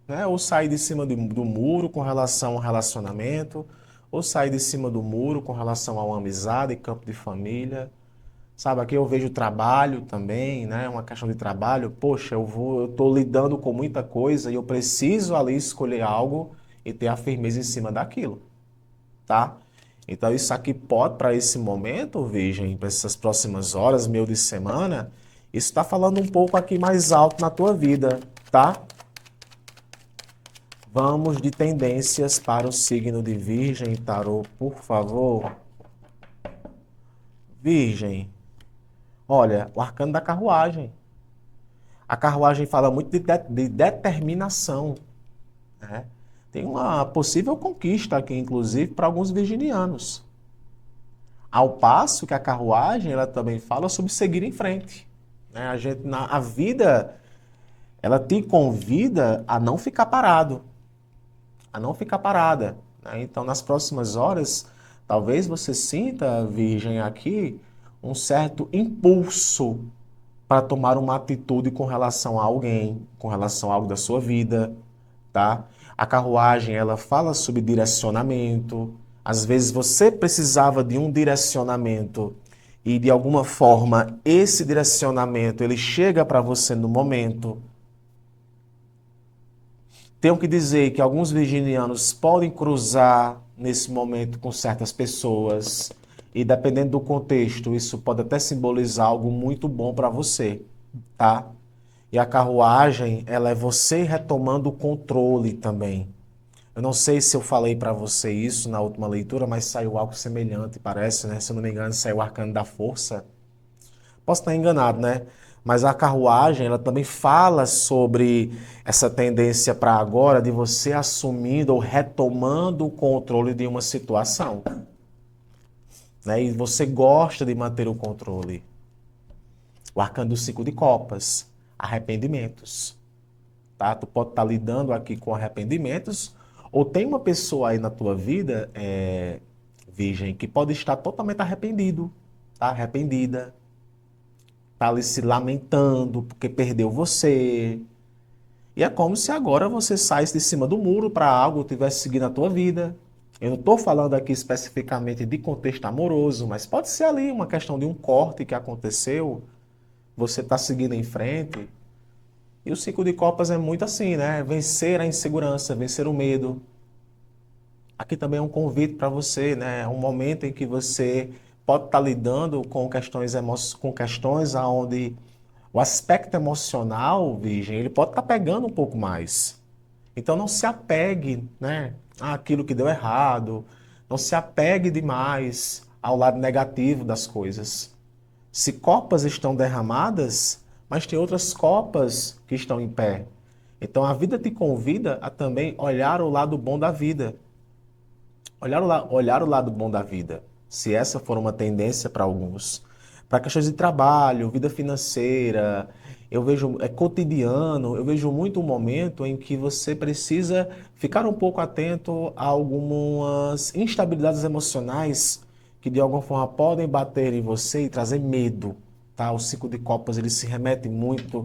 né? Ou sair de cima do muro com relação ao relacionamento, ou sair de cima do muro com relação a uma amizade, campo de família. Sabe, aqui eu vejo trabalho também, né? Uma questão de trabalho. Poxa, eu tô lidando com muita coisa e eu preciso ali escolher algo e ter a firmeza em cima daquilo, tá? Então isso aqui pode, para esse momento, Virgem, para essas próximas horas, meio de semana, isso está falando um pouco aqui mais alto na tua vida, tá? Vamos de tendências para o signo de Virgem, tarô, por favor. Virgem, olha, o arcano da carruagem. A carruagem fala muito de determinação, né? Tem uma possível conquista aqui, inclusive, para alguns virginianos. Ao passo que a carruagem, ela também fala sobre seguir em frente, né? A vida, ela te convida a não ficar parado, a não ficar parada, né? Então, nas próximas horas, talvez você sinta, Virgem, aqui, um certo impulso para tomar uma atitude com relação a alguém, com relação a algo da sua vida, tá? A carruagem, ela fala sobre direcionamento. Às vezes você precisava de um direcionamento e de alguma forma esse direcionamento ele chega para você no momento. Tenho que dizer que alguns virginianos podem cruzar nesse momento com certas pessoas e dependendo do contexto, isso pode até simbolizar algo muito bom para você, tá? E a carruagem, ela é você retomando o controle também. Eu não sei se eu falei para você isso na última leitura, mas saiu algo semelhante, parece, né? Se eu não me engano, saiu o Arcano da Força. Posso estar enganado, né? Mas a carruagem, ela também fala sobre essa tendência para agora de você assumindo ou retomando o controle de uma situação, né? E você gosta de manter o controle. O Arcano do Cinco de Copas, arrependimentos, tá? Tu pode estar lidando aqui com arrependimentos, ou tem uma pessoa aí na tua vida, Virgem, que pode estar totalmente arrependido, tá? Arrependida, tá ali se lamentando porque perdeu você. E é como se agora você saísse de cima do muro para algo tivesse seguindo a tua vida. Eu não estou falando aqui especificamente de contexto amoroso, mas pode ser ali uma questão de um corte que aconteceu, você está seguindo em frente. E o Cinco de Copas é muito assim, né? Vencer a insegurança, vencer o medo. Aqui também é um convite para você, né? É um momento em que você pode estar lidando com questões onde o aspecto emocional, Virgem, ele pode estar pegando um pouco mais. Então não se apegue, né, àquilo que deu errado. Não se apegue demais ao lado negativo das coisas. Se copas estão derramadas, mas tem outras copas que estão em pé. Então a vida te convida a também olhar o lado bom da vida. Olhar o lado bom da vida, se essa for uma tendência para alguns. Para questões de trabalho, vida financeira, eu vejo, é cotidiano, eu vejo muito um momento em que você precisa ficar um pouco atento a algumas instabilidades emocionais que de alguma forma podem bater em você e trazer medo, tá? O Cinco de Copas, ele se remete muito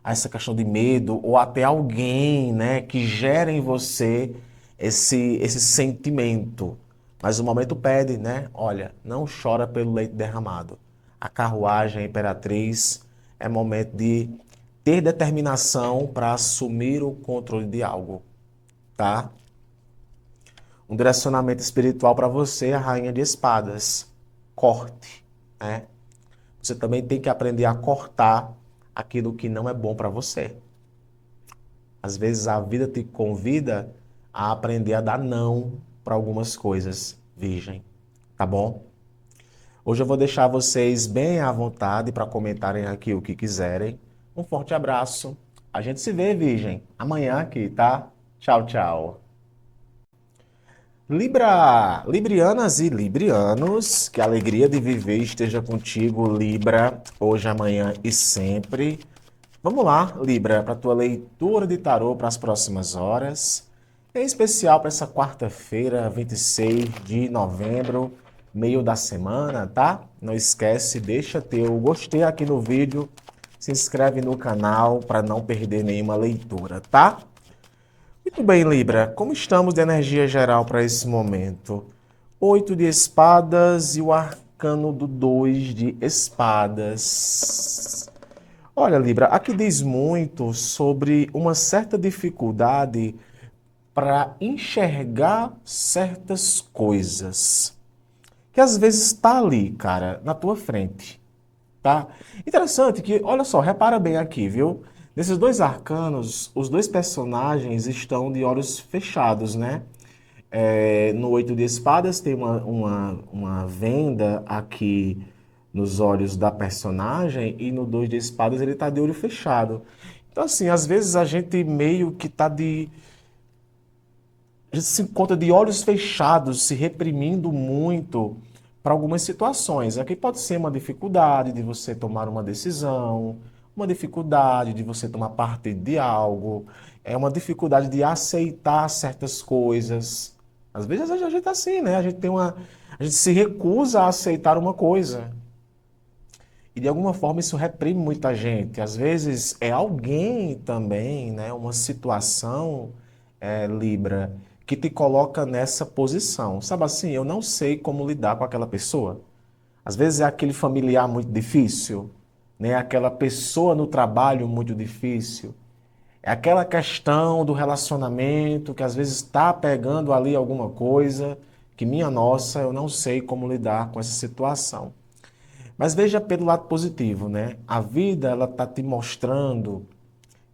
a essa questão de medo ou até alguém, né, que gera em você esse sentimento. Mas o momento pede, né? Olha, não chora pelo leite derramado. A carruagem, a imperatriz, é momento de ter determinação para assumir o controle de algo, tá? Um direcionamento espiritual para você, a Rainha de Espadas. Corte, né? Você também tem que aprender a cortar aquilo que não é bom para você. Às vezes a vida te convida a aprender a dar não para algumas coisas, Virgem, tá bom? Hoje eu vou deixar vocês bem à vontade para comentarem aqui o que quiserem. Um forte abraço. A gente se vê, Virgem, amanhã aqui, tá? Tchau, tchau. Librianas e librianos, que a alegria de viver esteja contigo, Libra, hoje, amanhã e sempre. Vamos lá, Libra, para a tua leitura de tarô para as próximas horas. Em especial para essa quarta-feira, 26 de novembro, meio da semana, tá? Não esquece, deixa teu gostei aqui no vídeo, se inscreve no canal para não perder nenhuma leitura, tá? Muito bem, Libra. Como estamos de energia geral para esse momento? 8 de espadas e o arcano do 2 de espadas. Olha, Libra, aqui diz muito sobre uma certa dificuldade para enxergar certas coisas. Que às vezes está ali, cara, na tua frente. Tá? Interessante que, olha só, repara bem aqui, viu? Nesses dois arcanos, os dois personagens estão de olhos fechados, né? No 8 de espadas tem uma venda aqui nos olhos da personagem e no 2 de espadas ele tá de olho fechado. Então, assim, às vezes a gente meio que a gente se encontra de olhos fechados, se reprimindo muito para algumas situações. Aqui pode ser uma dificuldade de você tomar uma decisão, uma dificuldade de você tomar parte de algo, é uma dificuldade de aceitar certas coisas. Às vezes a gente está assim, né? A gente se recusa a aceitar uma coisa. E de alguma forma isso reprime muita gente. Às vezes é alguém também, né? Uma situação, Libra, que te coloca nessa posição. Sabe assim, eu não sei como lidar com aquela pessoa. Às vezes é aquele familiar muito difícil, né? Aquela pessoa no trabalho muito difícil. É aquela questão do relacionamento que às vezes está pegando ali alguma coisa que, minha nossa, eu não sei como lidar com essa situação. Mas veja pelo lado positivo, né? A vida ela está te mostrando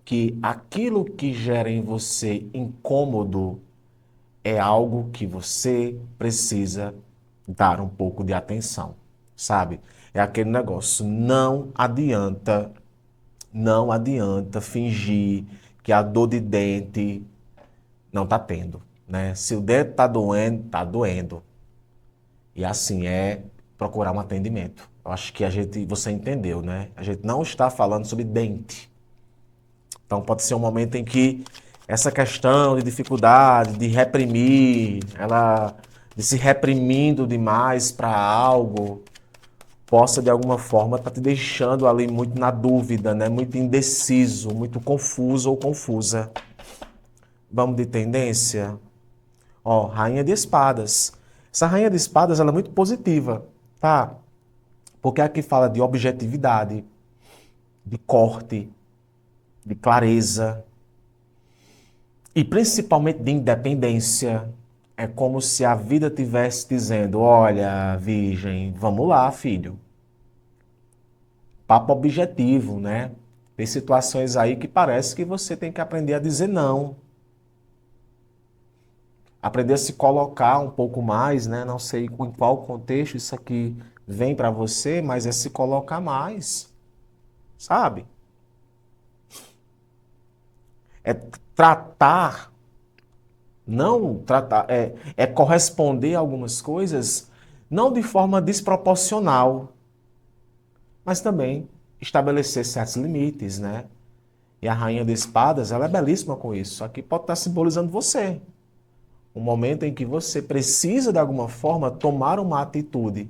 que aquilo que gera em você incômodo é algo que você precisa dar um pouco de atenção, sabe? É aquele negócio, não adianta fingir que a dor de dente não tá tendo, né? Se o dente tá doendo, tá doendo. E assim é procurar um atendimento. Eu acho que você entendeu, né? A gente não está falando sobre dente. Então pode ser um momento em que essa questão de dificuldade, de reprimir, de se reprimindo demais para algo, possa de alguma forma estar te deixando ali muito na dúvida, né? Muito indeciso, muito confuso ou confusa. Vamos de tendência? Ó, Rainha de Espadas. Essa Rainha de Espadas ela é muito positiva, tá? Porque aqui fala de objetividade, de corte, de clareza e principalmente de independência. É como se a vida estivesse dizendo: olha, virgem, vamos lá, filho. Papo objetivo, né? Tem situações aí que parece que você tem que aprender a dizer não. Aprender a se colocar um pouco mais, né? Não sei em qual contexto isso aqui vem para você, mas é se colocar mais, sabe? É tratar, não tratar, é corresponder a algumas coisas, não de forma desproporcional, mas também estabelecer certos limites, né? E a Rainha de Espadas, ela é belíssima com isso. Aqui pode estar simbolizando você. Um momento em que você precisa, de alguma forma, tomar uma atitude,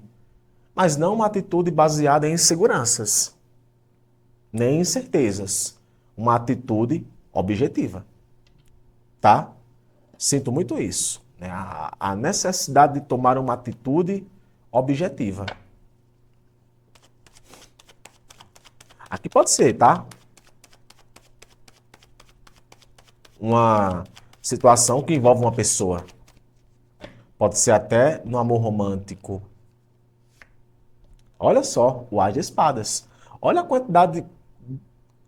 mas não uma atitude baseada em inseguranças, nem incertezas. Uma atitude objetiva, tá? Sinto muito isso, né? A necessidade de tomar uma atitude objetiva. Aqui pode ser, tá? Uma situação que envolve uma pessoa. Pode ser até no amor romântico. Olha só, o As de Espadas. Olha a quantidade de...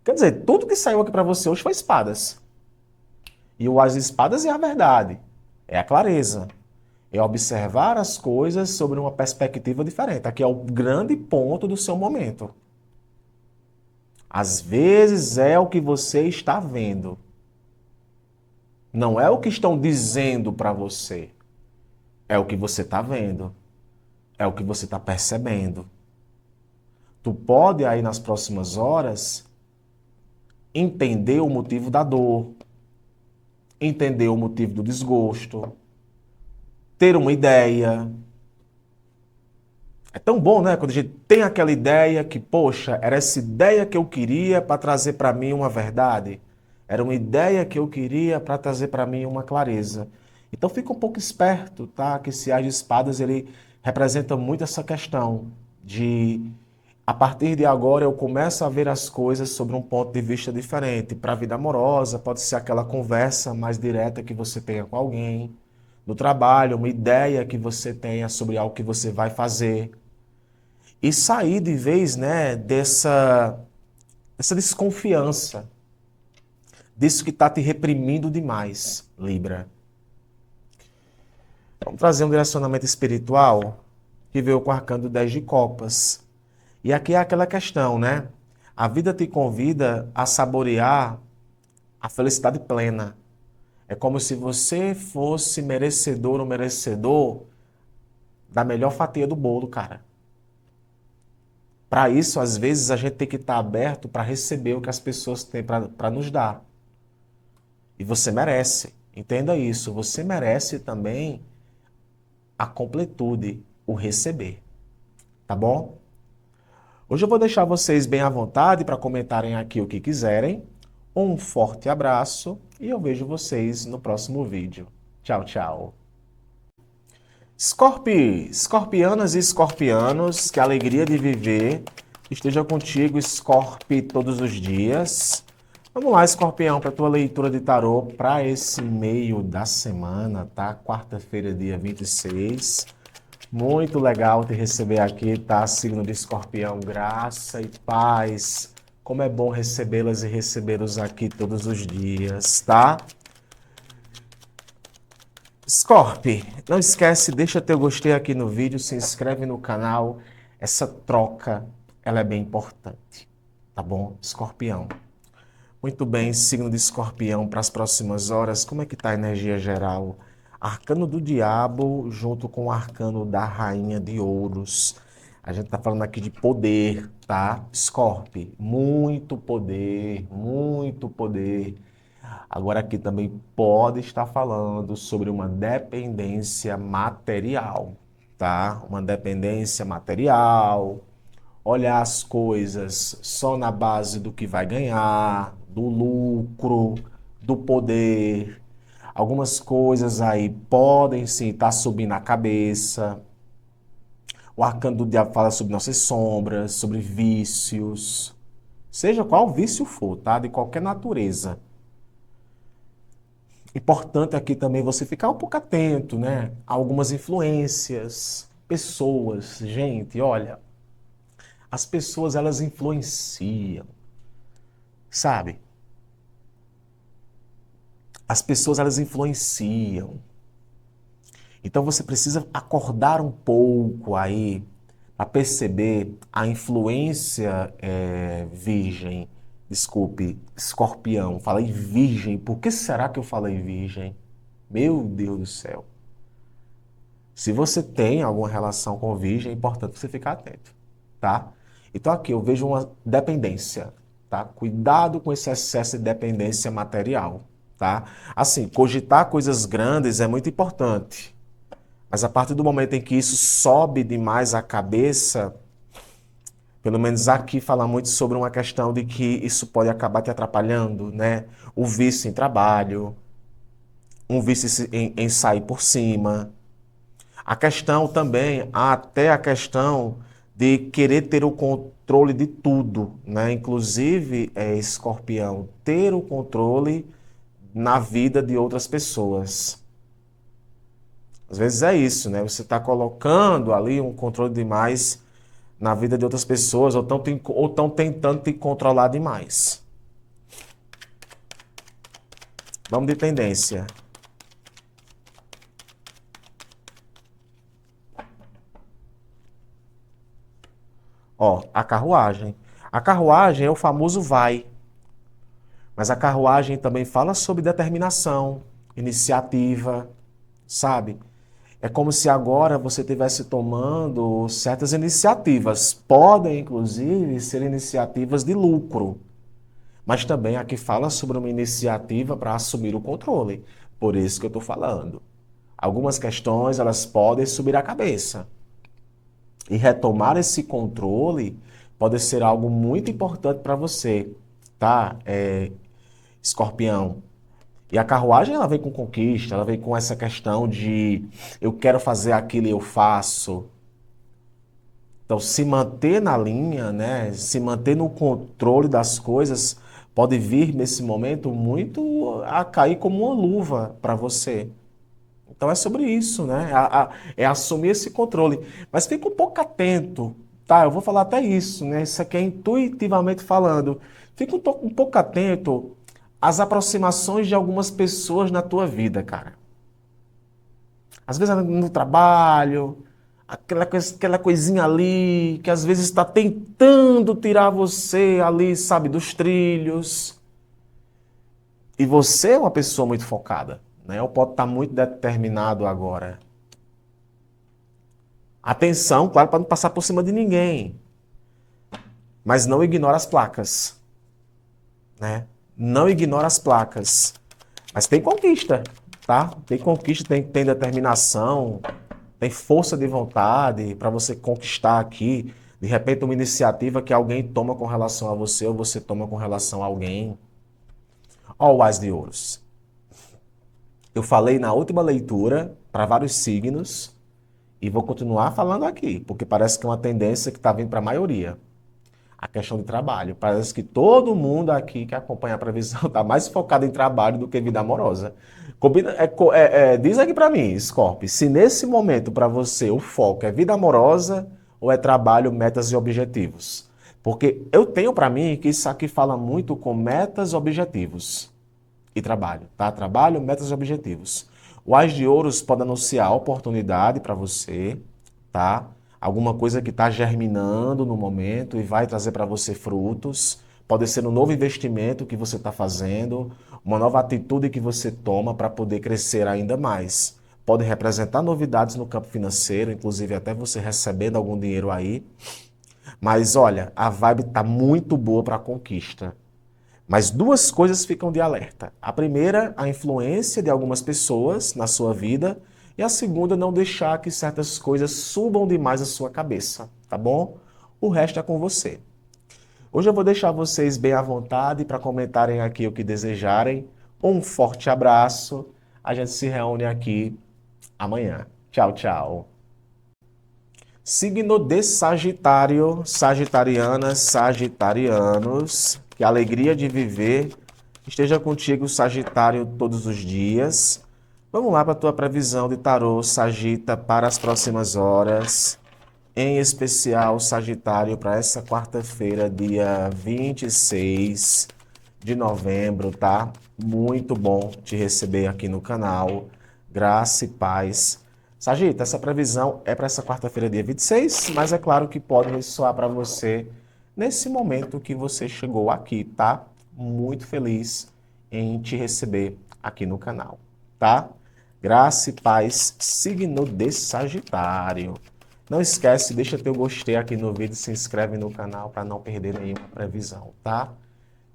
Quer dizer, tudo que saiu aqui para você hoje foi espadas. E o As de Espadas é a verdade, é a clareza, é observar as coisas sobre uma perspectiva diferente. Aqui é o grande ponto do seu momento. Às vezes é o que você está vendo. Não é o que estão dizendo para você. É o que você está vendo. É o que você está percebendo. Tu pode aí nas próximas horas entender o motivo da dor, entender o motivo do desgosto, ter uma ideia. É tão bom, né? Quando a gente tem aquela ideia que, poxa, era essa ideia que eu queria para trazer para mim uma verdade. Era uma ideia que eu queria para trazer para mim uma clareza. Então fica um pouco esperto, tá? Que esse As de Espadas, ele representa muito essa questão de, a partir de agora, eu começo a ver as coisas sobre um ponto de vista diferente. Para a vida amorosa, pode ser aquela conversa mais direta que você tenha com alguém. No trabalho, uma ideia que você tenha sobre algo que você vai fazer. E sair de vez, né, dessa desconfiança, disso que está te reprimindo demais, Libra. Vamos trazer um direcionamento espiritual que veio com o arcano 10 de copas. E aqui é aquela questão, né? A vida te convida a saborear a felicidade plena. É como se você fosse merecedor ou merecedor da melhor fatia do bolo, cara. Para isso, às vezes, a gente tem que estar aberto para receber o que as pessoas têm para nos dar. E você merece. Entenda isso. Você merece também a completude, o receber. Tá bom? Hoje eu vou deixar vocês bem à vontade para comentarem aqui o que quiserem. Um forte abraço e eu vejo vocês no próximo vídeo. Tchau, tchau. Escorpianas e escorpianos, que a alegria de viver esteja contigo, Scorpi, todos os dias. Vamos lá, escorpião, para a tua leitura de tarô para esse meio da semana, tá? Quarta-feira, dia 26. Muito legal te receber aqui, tá? Signo de escorpião, graça e paz. Como é bom recebê-las e recebê-los aqui todos os dias, tá? Scorpi, não esquece, deixa teu gostei aqui no vídeo, se inscreve no canal. Essa troca, ela é bem importante, tá bom? Escorpião. Muito bem, signo de escorpião para as próximas horas, como é que tá a energia geral? Arcano do diabo junto com o arcano da rainha de ouros. A gente tá falando aqui de poder, tá? Scorpio, muito poder, muito poder. Agora aqui também pode estar falando sobre uma dependência material, tá? Uma dependência material, olhar as coisas só na base do que vai ganhar, do lucro, do poder. Algumas coisas aí podem sim estar subindo a cabeça. O arcano do diabo fala sobre nossas sombras, sobre vícios. Seja qual vício for, tá? De qualquer natureza. Importante aqui também você ficar um pouco atento, né? A algumas influências, pessoas. Gente, olha, as pessoas elas influenciam, sabe? As pessoas elas influenciam. Então você precisa acordar um pouco aí para perceber a influência virgem. Desculpe, escorpião. Falei virgem. Por que será que eu falei virgem? Meu Deus do céu. Se você tem alguma relação com virgem, é importante você ficar atento, tá? Então aqui eu vejo uma dependência, tá? Cuidado com esse excesso de dependência material, tá? Assim, cogitar coisas grandes é muito importante. Mas a partir do momento em que isso sobe demais a cabeça, pelo menos aqui fala muito sobre uma questão de que isso pode acabar te atrapalhando, né? O vício em trabalho, um vício em sair por cima. A questão também, até a questão de querer ter o controle de tudo, né? Inclusive, escorpião, ter o controle na vida de outras pessoas. Às vezes é isso, né? Você está colocando ali um controle demais na vida de outras pessoas ou estão tentando te controlar demais. Vamos de tendência. Ó, a carruagem. A carruagem é o famoso vai. Mas a carruagem também fala sobre determinação, iniciativa, sabe? É como se agora você estivesse tomando certas iniciativas. Podem, inclusive, ser iniciativas de lucro. Mas também aqui fala sobre uma iniciativa para assumir o controle. Por isso que eu estou falando. Algumas questões, elas podem subir a cabeça. E retomar esse controle pode ser algo muito importante para você, tá? Escorpião. E a carruagem, ela vem com conquista, ela vem com essa questão de eu quero fazer aquilo e eu faço. Então, se manter na linha, né? Se manter no controle das coisas, pode vir nesse momento muito a cair como uma luva para você. Então é sobre isso, né? É assumir esse controle. Mas fica um pouco atento, tá? Eu vou falar até isso, né? Isso aqui é intuitivamente falando. Fica um pouco atento às aproximações de algumas pessoas na tua vida, cara. Às vezes no trabalho, aquela coisinha ali, que às vezes está tentando tirar você ali, sabe, dos trilhos. E você é uma pessoa muito focada, né? Ou pode estar muito determinado agora. Atenção, claro, para não passar por cima de ninguém. Mas não ignora as placas, né? Não ignora as placas. Mas tem conquista, tá? Tem conquista, tem determinação, tem força de vontade para você conquistar aqui. De repente, uma iniciativa que alguém toma com relação a você ou você toma com relação a alguém. Ó, o Ás de Ouros. Eu falei na última leitura para vários signos e vou continuar falando aqui, porque parece que é uma tendência que está vindo para a maioria. A questão de trabalho. Parece que todo mundo aqui que acompanha a previsão está mais focado em trabalho do que vida amorosa. Diz aqui para mim, Scorpio, se nesse momento para você o foco é vida amorosa ou é trabalho, metas e objetivos. Porque eu tenho para mim que isso aqui fala muito com metas, objetivos e trabalho, tá? Trabalho, metas e objetivos. O Ás de Ouros pode anunciar oportunidade para você, tá? Alguma coisa que está germinando no momento e vai trazer para você frutos. Pode ser um novo investimento que você está fazendo, uma nova atitude que você toma para poder crescer ainda mais. Pode representar novidades no campo financeiro, inclusive até você recebendo algum dinheiro aí. Mas olha, a vibe está muito boa para a conquista. Mas duas coisas ficam de alerta. A primeira, a influência de algumas pessoas na sua vida. E a segunda, não deixar que certas coisas subam demais a sua cabeça, tá bom? O resto é com você. Hoje eu vou deixar vocês bem à vontade para comentarem aqui o que desejarem. Um forte abraço. A gente se reúne aqui amanhã. Tchau, tchau. Signo de Sagitário, sagitarianas, sagitarianos, que a alegria de viver esteja contigo, Sagitário, todos os dias. Vamos lá para a tua previsão de tarô, Sagita, para as próximas horas. Em especial, Sagitário, para essa quarta-feira, dia 26 de novembro, tá? Muito bom te receber aqui no canal. Graça e paz. Sagita, essa previsão é para essa quarta-feira, dia 26, mas é claro que pode ressoar para você nesse momento que você chegou aqui, tá? Muito feliz em te receber aqui no canal, tá? Graça e paz, signo de Sagitário. Não esquece, deixa teu gostei aqui no vídeo, se inscreve no canal para não perder nenhuma previsão, tá?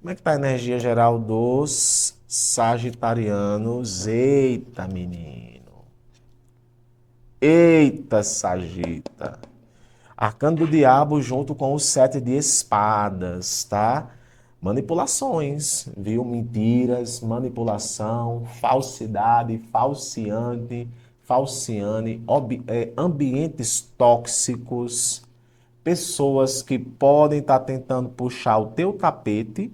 Como é que tá a energia geral dos sagitarianos? Eita, menino! Eita, Sagita! Arcano do Diabo junto com o 7 de espadas, tá? Manipulações, viu? Mentiras, manipulação, falsidade, falciane, ambientes tóxicos, pessoas que podem estar tentando puxar o teu tapete,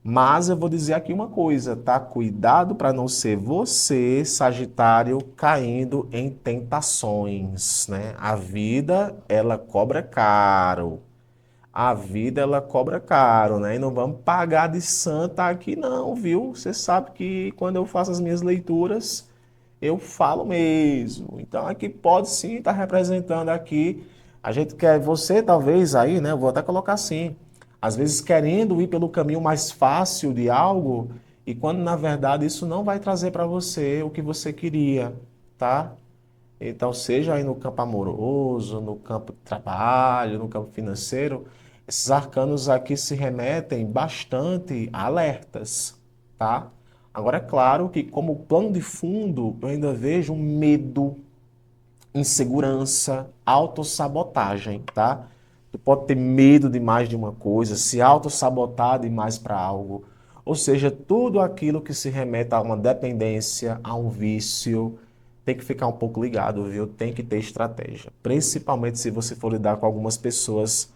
mas eu vou dizer aqui uma coisa, tá? Cuidado para não ser você, Sagitário, caindo em tentações, né? A vida, ela cobra caro. A vida, ela cobra caro, né? E não vamos pagar de santa aqui não, viu? Você sabe que quando eu faço as minhas leituras, eu falo mesmo. Então aqui pode sim estar representando aqui. A gente quer, você talvez aí, né? Eu vou até colocar assim. Às vezes querendo ir pelo caminho mais fácil de algo, e quando na verdade isso não vai trazer para você o que você queria, tá? Então, seja aí no campo amoroso, no campo de trabalho, no campo financeiro, esses arcanos aqui se remetem bastante a alertas, tá? Agora, é claro que como plano de fundo, eu ainda vejo um medo, insegurança, autossabotagem, tá? Tu pode ter medo de mais de uma coisa, se autossabotar demais para algo. Ou seja, tudo aquilo que se remete a uma dependência, a um vício, tem que ficar um pouco ligado, viu? Tem que ter estratégia. Principalmente se você for lidar com algumas pessoas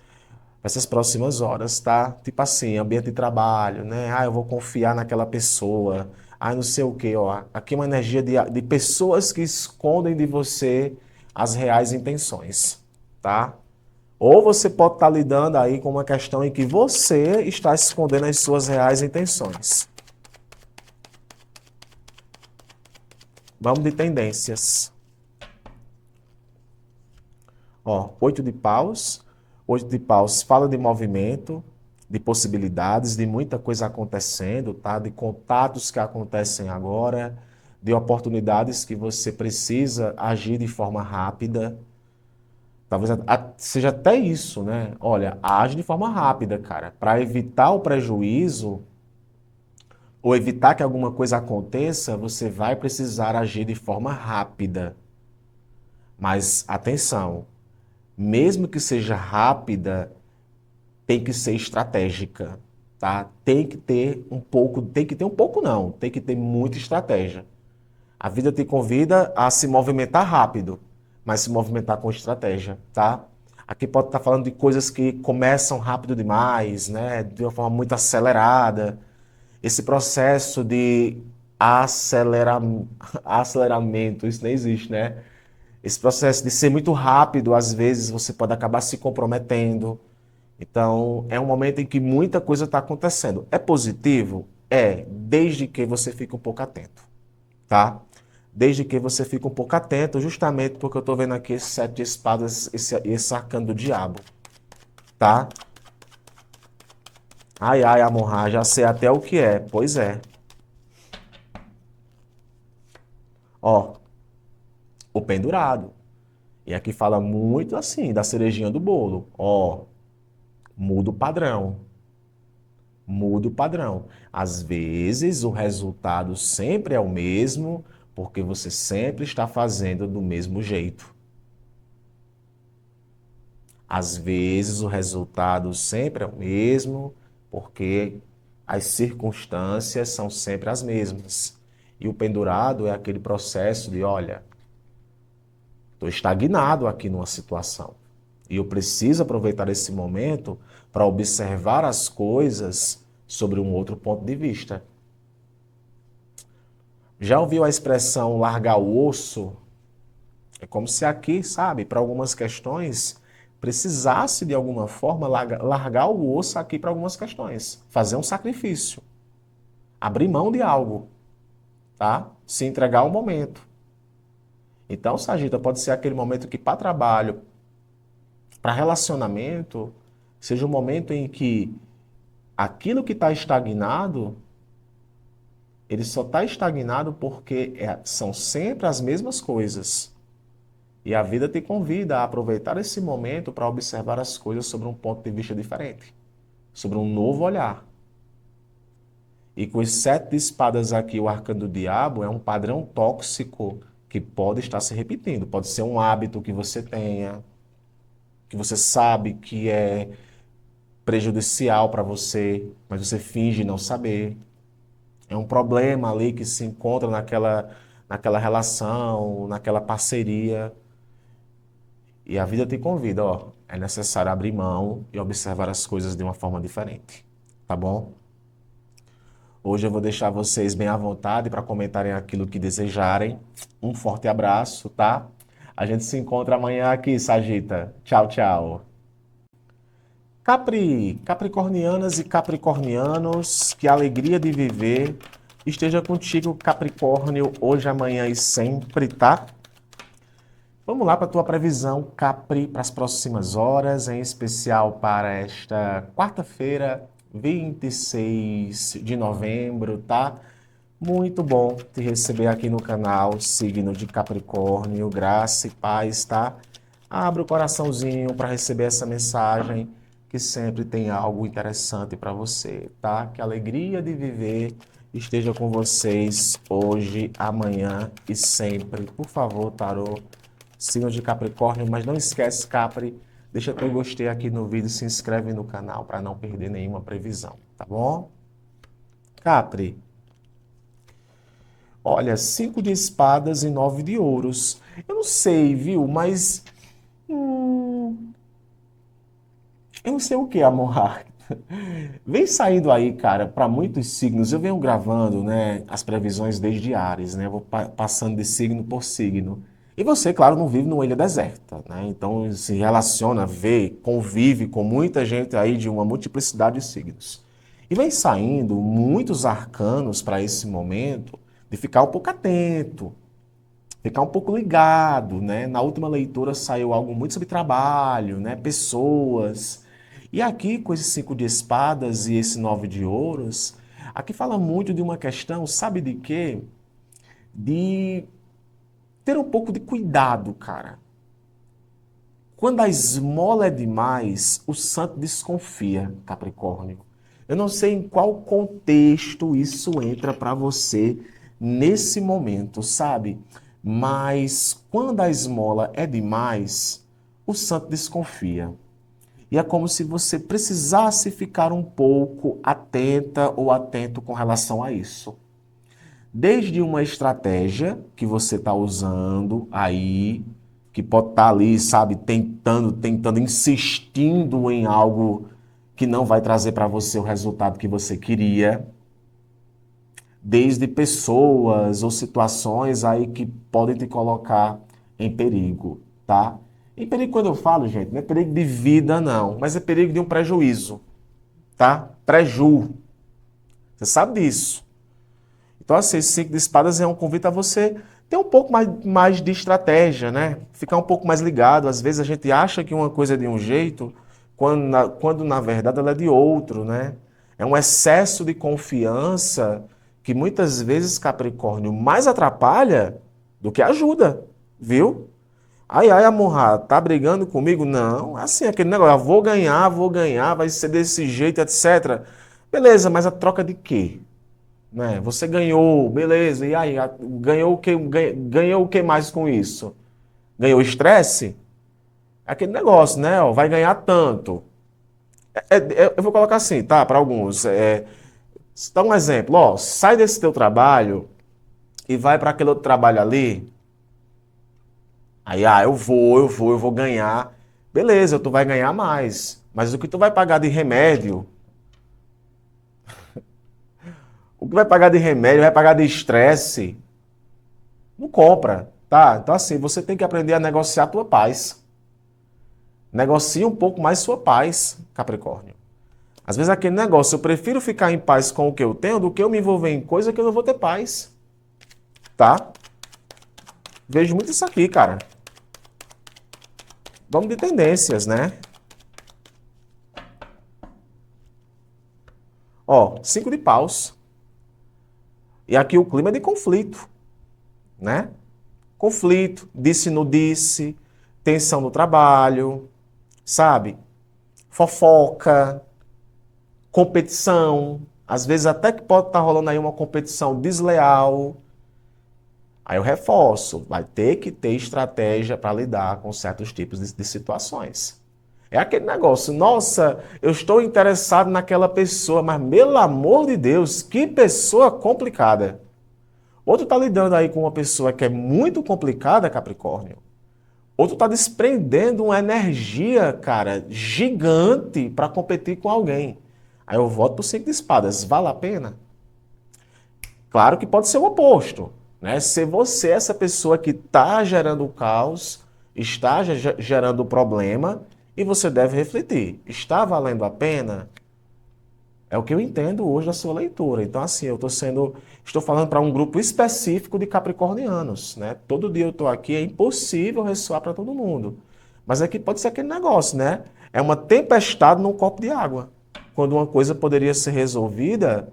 nessas próximas horas, tá? Tipo assim, ambiente de trabalho, né? Ah, eu vou confiar naquela pessoa. Ah, não sei o quê, ó. Aqui é uma energia de pessoas que escondem de você as reais intenções, tá? Ou você pode estar lidando aí com uma questão em que você está escondendo as suas reais intenções. Vamos de tendências. Ó, oito de paus. Oito de paus fala de movimento, de possibilidades, de muita coisa acontecendo, tá? De contatos que acontecem agora, de oportunidades que você precisa agir de forma rápida. Talvez seja até isso, né? Olha, age de forma rápida, cara, para evitar o prejuízo ou evitar que alguma coisa aconteça, você vai precisar agir de forma rápida. Mas atenção, mesmo que seja rápida, tem que ser estratégica, tá? Tem que ter um pouco não, tem que ter muita estratégia. A vida te convida a se movimentar rápido, mas se movimentar com estratégia, tá? Aqui pode estar falando de coisas que começam rápido demais, né? De uma forma muito acelerada. Esse processo de acelera... aceleramento, isso nem existe, né? Esse processo de ser muito rápido, às vezes você pode acabar se comprometendo. Então, é um momento em que muita coisa está acontecendo. É positivo? É, desde que você fique um pouco atento, tá? Desde que você fique um pouco atento, justamente porque eu estou vendo aqui esse sete de espadas, esse arcano do diabo, tá? Ai, ai, Amon-Ra, já sei até o que é. Pois é. Ó, o pendurado. E aqui fala muito assim, da cerejinha do bolo. Ó, muda o padrão. Muda o padrão. Às vezes o resultado sempre é o mesmo, porque você sempre está fazendo do mesmo jeito. Às vezes o resultado sempre é o mesmo, porque as circunstâncias são sempre as mesmas. E o pendurado é aquele processo de, olha, estou estagnado aqui numa situação. E eu preciso aproveitar esse momento para observar as coisas sobre um outro ponto de vista. Já ouviu a expressão largar o osso? É como se aqui, sabe, para algumas questões, precisasse de alguma forma largar o osso aqui para algumas questões. Fazer um sacrifício. Abrir mão de algo, tá? Se entregar ao momento. Então, Sagita, pode ser aquele momento que para trabalho, para relacionamento, seja um momento em que aquilo que está estagnado, ele só está estagnado porque são sempre as mesmas coisas. E a vida te convida a aproveitar esse momento para observar as coisas sobre um ponto de vista diferente, sobre um novo olhar. E com os sete de espadas aqui, o arcano do diabo é um padrão tóxico que pode estar se repetindo. Pode ser um hábito que você tenha, que você sabe que é prejudicial para você, mas você finge não saber. É um problema ali que se encontra naquela relação, naquela parceria. E a vida te convida, ó, é necessário abrir mão e observar as coisas de uma forma diferente, tá bom? Hoje eu vou deixar vocês bem à vontade para comentarem aquilo que desejarem. Um forte abraço, tá? A gente se encontra amanhã aqui, Sagita. Tchau, tchau. Capricornianas e capricornianos, que alegria de viver. Esteja contigo, Capricórnio, hoje, amanhã e sempre, tá? Vamos lá para a tua previsão, Capri, para as próximas horas, em especial para esta quarta-feira, 26 de novembro, tá? Muito bom te receber aqui no canal, signo de Capricórnio, graça e paz, tá? Abre o coraçãozinho para receber essa mensagem que sempre tem algo interessante para você, tá? Que a alegria de viver esteja com vocês hoje, amanhã e sempre. Por favor, tarô, signo de Capricórnio, mas não esquece, Capri, deixa teu gostei aqui no vídeo, se inscreve no canal para não perder nenhuma previsão, tá bom? Capri. Olha, 5 de espadas e 9 de ouros. Eu não sei, viu? Mas. Eu não sei o que, amor. Vem saindo aí, cara, para muitos signos. Eu venho gravando, né, as previsões desde Áries, né? Vou passando de signo por signo. E você, claro, não vive numa ilha deserta, né? Então se relaciona, vê, convive com muita gente aí de uma multiplicidade de signos. E vem saindo muitos arcanos para esse momento de ficar um pouco atento, ficar um pouco ligado, né? Na última leitura saiu algo muito sobre trabalho, né? Pessoas. E aqui, com esse 5 de espadas e esse 9 de ouros, aqui fala muito de uma questão, sabe de quê? De ter um pouco de cuidado, cara. Quando a esmola é demais, o santo desconfia, Capricórnio. Eu não sei em qual contexto isso entra para você nesse momento, sabe? Mas quando a esmola é demais, o santo desconfia. E é como se você precisasse ficar um pouco atenta ou atento com relação a isso. Desde uma estratégia que você está usando aí, que pode estar ali, sabe, tentando, insistindo em algo que não vai trazer para você o resultado que você queria, desde pessoas ou situações aí que podem te colocar em perigo, tá? Em perigo, quando eu falo, gente, não é perigo de vida, não, mas é perigo de um prejuízo, tá? Preju. Você sabe disso. Então, assim, esse 5 de espadas é um convite a você ter um pouco mais de estratégia, né? Ficar um pouco mais ligado. Às vezes a gente acha que uma coisa é de um jeito, quando na verdade ela é de outro, né? É um excesso de confiança que muitas vezes Capricórnio mais atrapalha do que ajuda, viu? Ai, ai, amor, tá brigando comigo? Não, assim, aquele negócio, eu vou ganhar, vai ser desse jeito, etc. Beleza, mas a troca de quê? Né? Você ganhou, beleza, e aí, ganhou o que, ganhou o que mais com isso? Ganhou estresse? É aquele negócio, né? Ó, vai ganhar tanto. Eu vou colocar assim, tá? Para alguns. Dá um exemplo, ó, sai desse teu trabalho e vai para aquele outro trabalho ali. Aí, eu vou ganhar. Beleza, tu vai ganhar mais. Mas o que tu vai pagar de remédio, o que vai pagar de remédio, vai pagar de estresse, não compra, tá? Então, assim, você tem que aprender a negociar a tua paz. Negocie um pouco mais sua paz, Capricórnio. Às vezes aquele negócio, eu prefiro ficar em paz com o que eu tenho do que eu me envolver em coisa que eu não vou ter paz, tá? Vejo muito isso aqui, cara. Vamos de tendências, né? Ó, 5 de paus. E aqui o clima é de conflito, né? Conflito, disse no disse, tensão no trabalho, sabe? Fofoca, competição, às vezes até que pode estar rolando aí uma competição desleal. Aí eu reforço, vai ter que ter estratégia para lidar com certos tipos de situações. É aquele negócio, nossa, eu estou interessado naquela pessoa, mas pelo amor de Deus, que pessoa complicada. Outro está lidando aí com uma pessoa que é muito complicada, Capricórnio. Outro está desprendendo uma energia, cara, gigante para competir com alguém. Aí eu volto para o 5 de espadas. Vale a pena? Claro que pode ser o oposto, né? Se você é essa pessoa que está gerando o caos, está gerando o problema, e você deve refletir. Está valendo a pena? É o que eu entendo hoje da sua leitura. Então, assim, estou falando para um grupo específico de capricornianos, né? Todo dia eu estou aqui, é impossível ressoar para todo mundo. Mas aqui pode ser aquele negócio, né? É uma tempestade num copo de água. Quando uma coisa poderia ser resolvida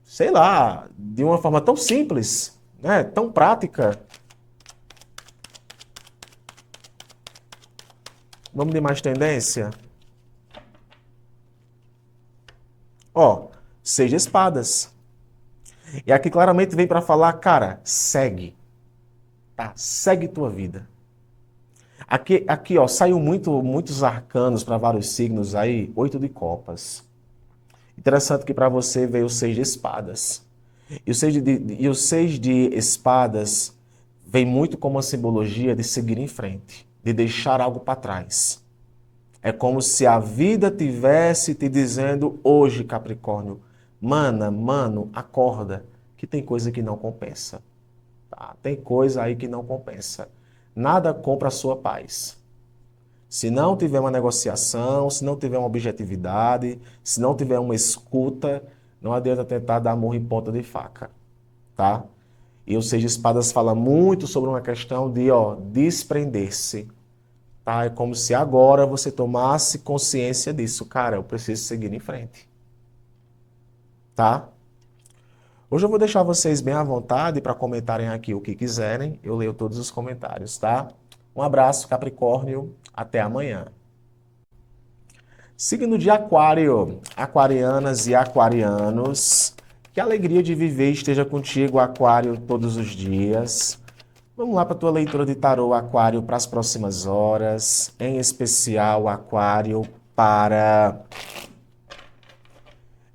sei lá, de uma forma tão simples, né? Tão prática. Vamos de mais tendência? Ó, 6 de espadas. E aqui claramente vem para falar, cara, segue, tá? Segue tua vida. Aqui, ó, saiu muitos arcanos para vários signos aí, 8 de copas. Interessante que para você veio o 6 de espadas. E o 6 de espadas vem muito como uma simbologia de seguir em frente, de deixar algo para trás. É como se a vida tivesse te dizendo hoje, Capricórnio, mano, acorda, que tem coisa que não compensa. Tá? Tem coisa aí que não compensa. Nada compra a sua paz. Se não tiver uma negociação, se não tiver uma objetividade, se não tiver uma escuta, não adianta tentar dar murro em ponta de faca, tá? E o Seis de Espadas fala muito sobre uma questão de, ó, desprender-se, tá? É como se agora você tomasse consciência disso. Cara, eu preciso seguir em frente, tá? Hoje eu vou deixar vocês bem à vontade para comentarem aqui o que quiserem. Eu leio todos os comentários, tá? Um abraço, Capricórnio. Até amanhã. Signo de Aquário, aquarianas e aquarianos, que a alegria de viver esteja contigo, Aquário, todos os dias. Vamos lá para a tua leitura de tarô, Aquário, para as próximas horas, em especial, Aquário, para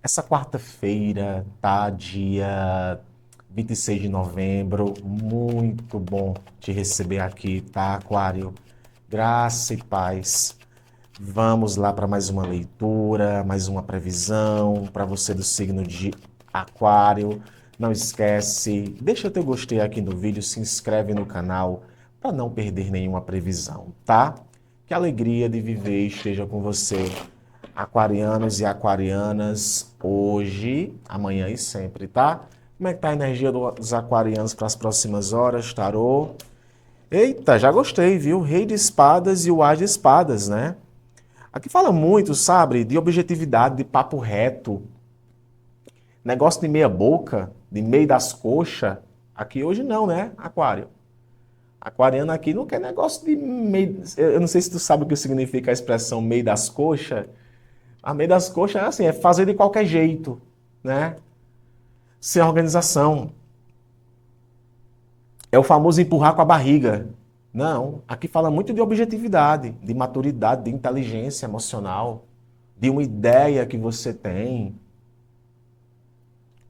essa quarta-feira, tá? Dia 26 de novembro. Muito bom te receber aqui, tá, Aquário? Graça e paz. Vamos lá para mais uma leitura, mais uma previsão para você do signo de Aquário. Não esquece, deixa teu gostei aqui no vídeo, se inscreve no canal para não perder nenhuma previsão, tá? Que a alegria de viver esteja com você, aquarianos e aquarianas, hoje, amanhã e sempre, tá? Como é que tá a energia dos aquarianos para as próximas horas, tarô? Eita, já gostei, viu? Rei de espadas e o as de espadas, né? Aqui fala muito, sabe, de objetividade, de papo reto, negócio de meia boca, de meio das coxas. Aqui hoje não, né, Aquário? Aquariano aqui não quer negócio de meio... Eu não sei se tu sabe o que significa a expressão meio das coxas. A meio das coxas é assim, é fazer de qualquer jeito, né? Sem organização. É o famoso empurrar com a barriga. Não, aqui fala muito de objetividade, de maturidade, de inteligência emocional, de uma ideia que você tem.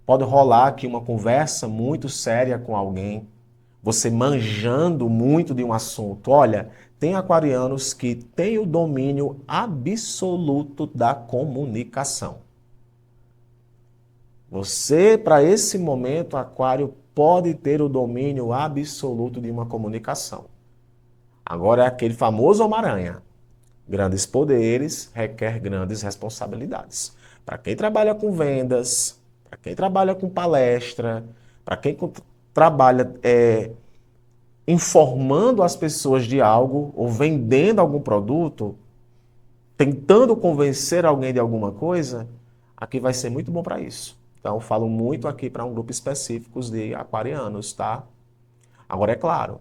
Pode rolar aqui uma conversa muito séria com alguém, você manjando muito de um assunto. Olha, tem aquarianos que têm o domínio absoluto da comunicação. Você, para esse momento, Aquário, pode ter o domínio absoluto de uma comunicação. Agora é aquele famoso Homem-Aranha. Grandes poderes requer grandes responsabilidades. Para quem trabalha com vendas, para quem trabalha com palestra, para quem trabalha informando as pessoas de algo ou vendendo algum produto, tentando convencer alguém de alguma coisa, aqui vai ser muito bom para isso. Então, eu falo muito aqui para um grupo específico de aquarianos, tá? Agora, é claro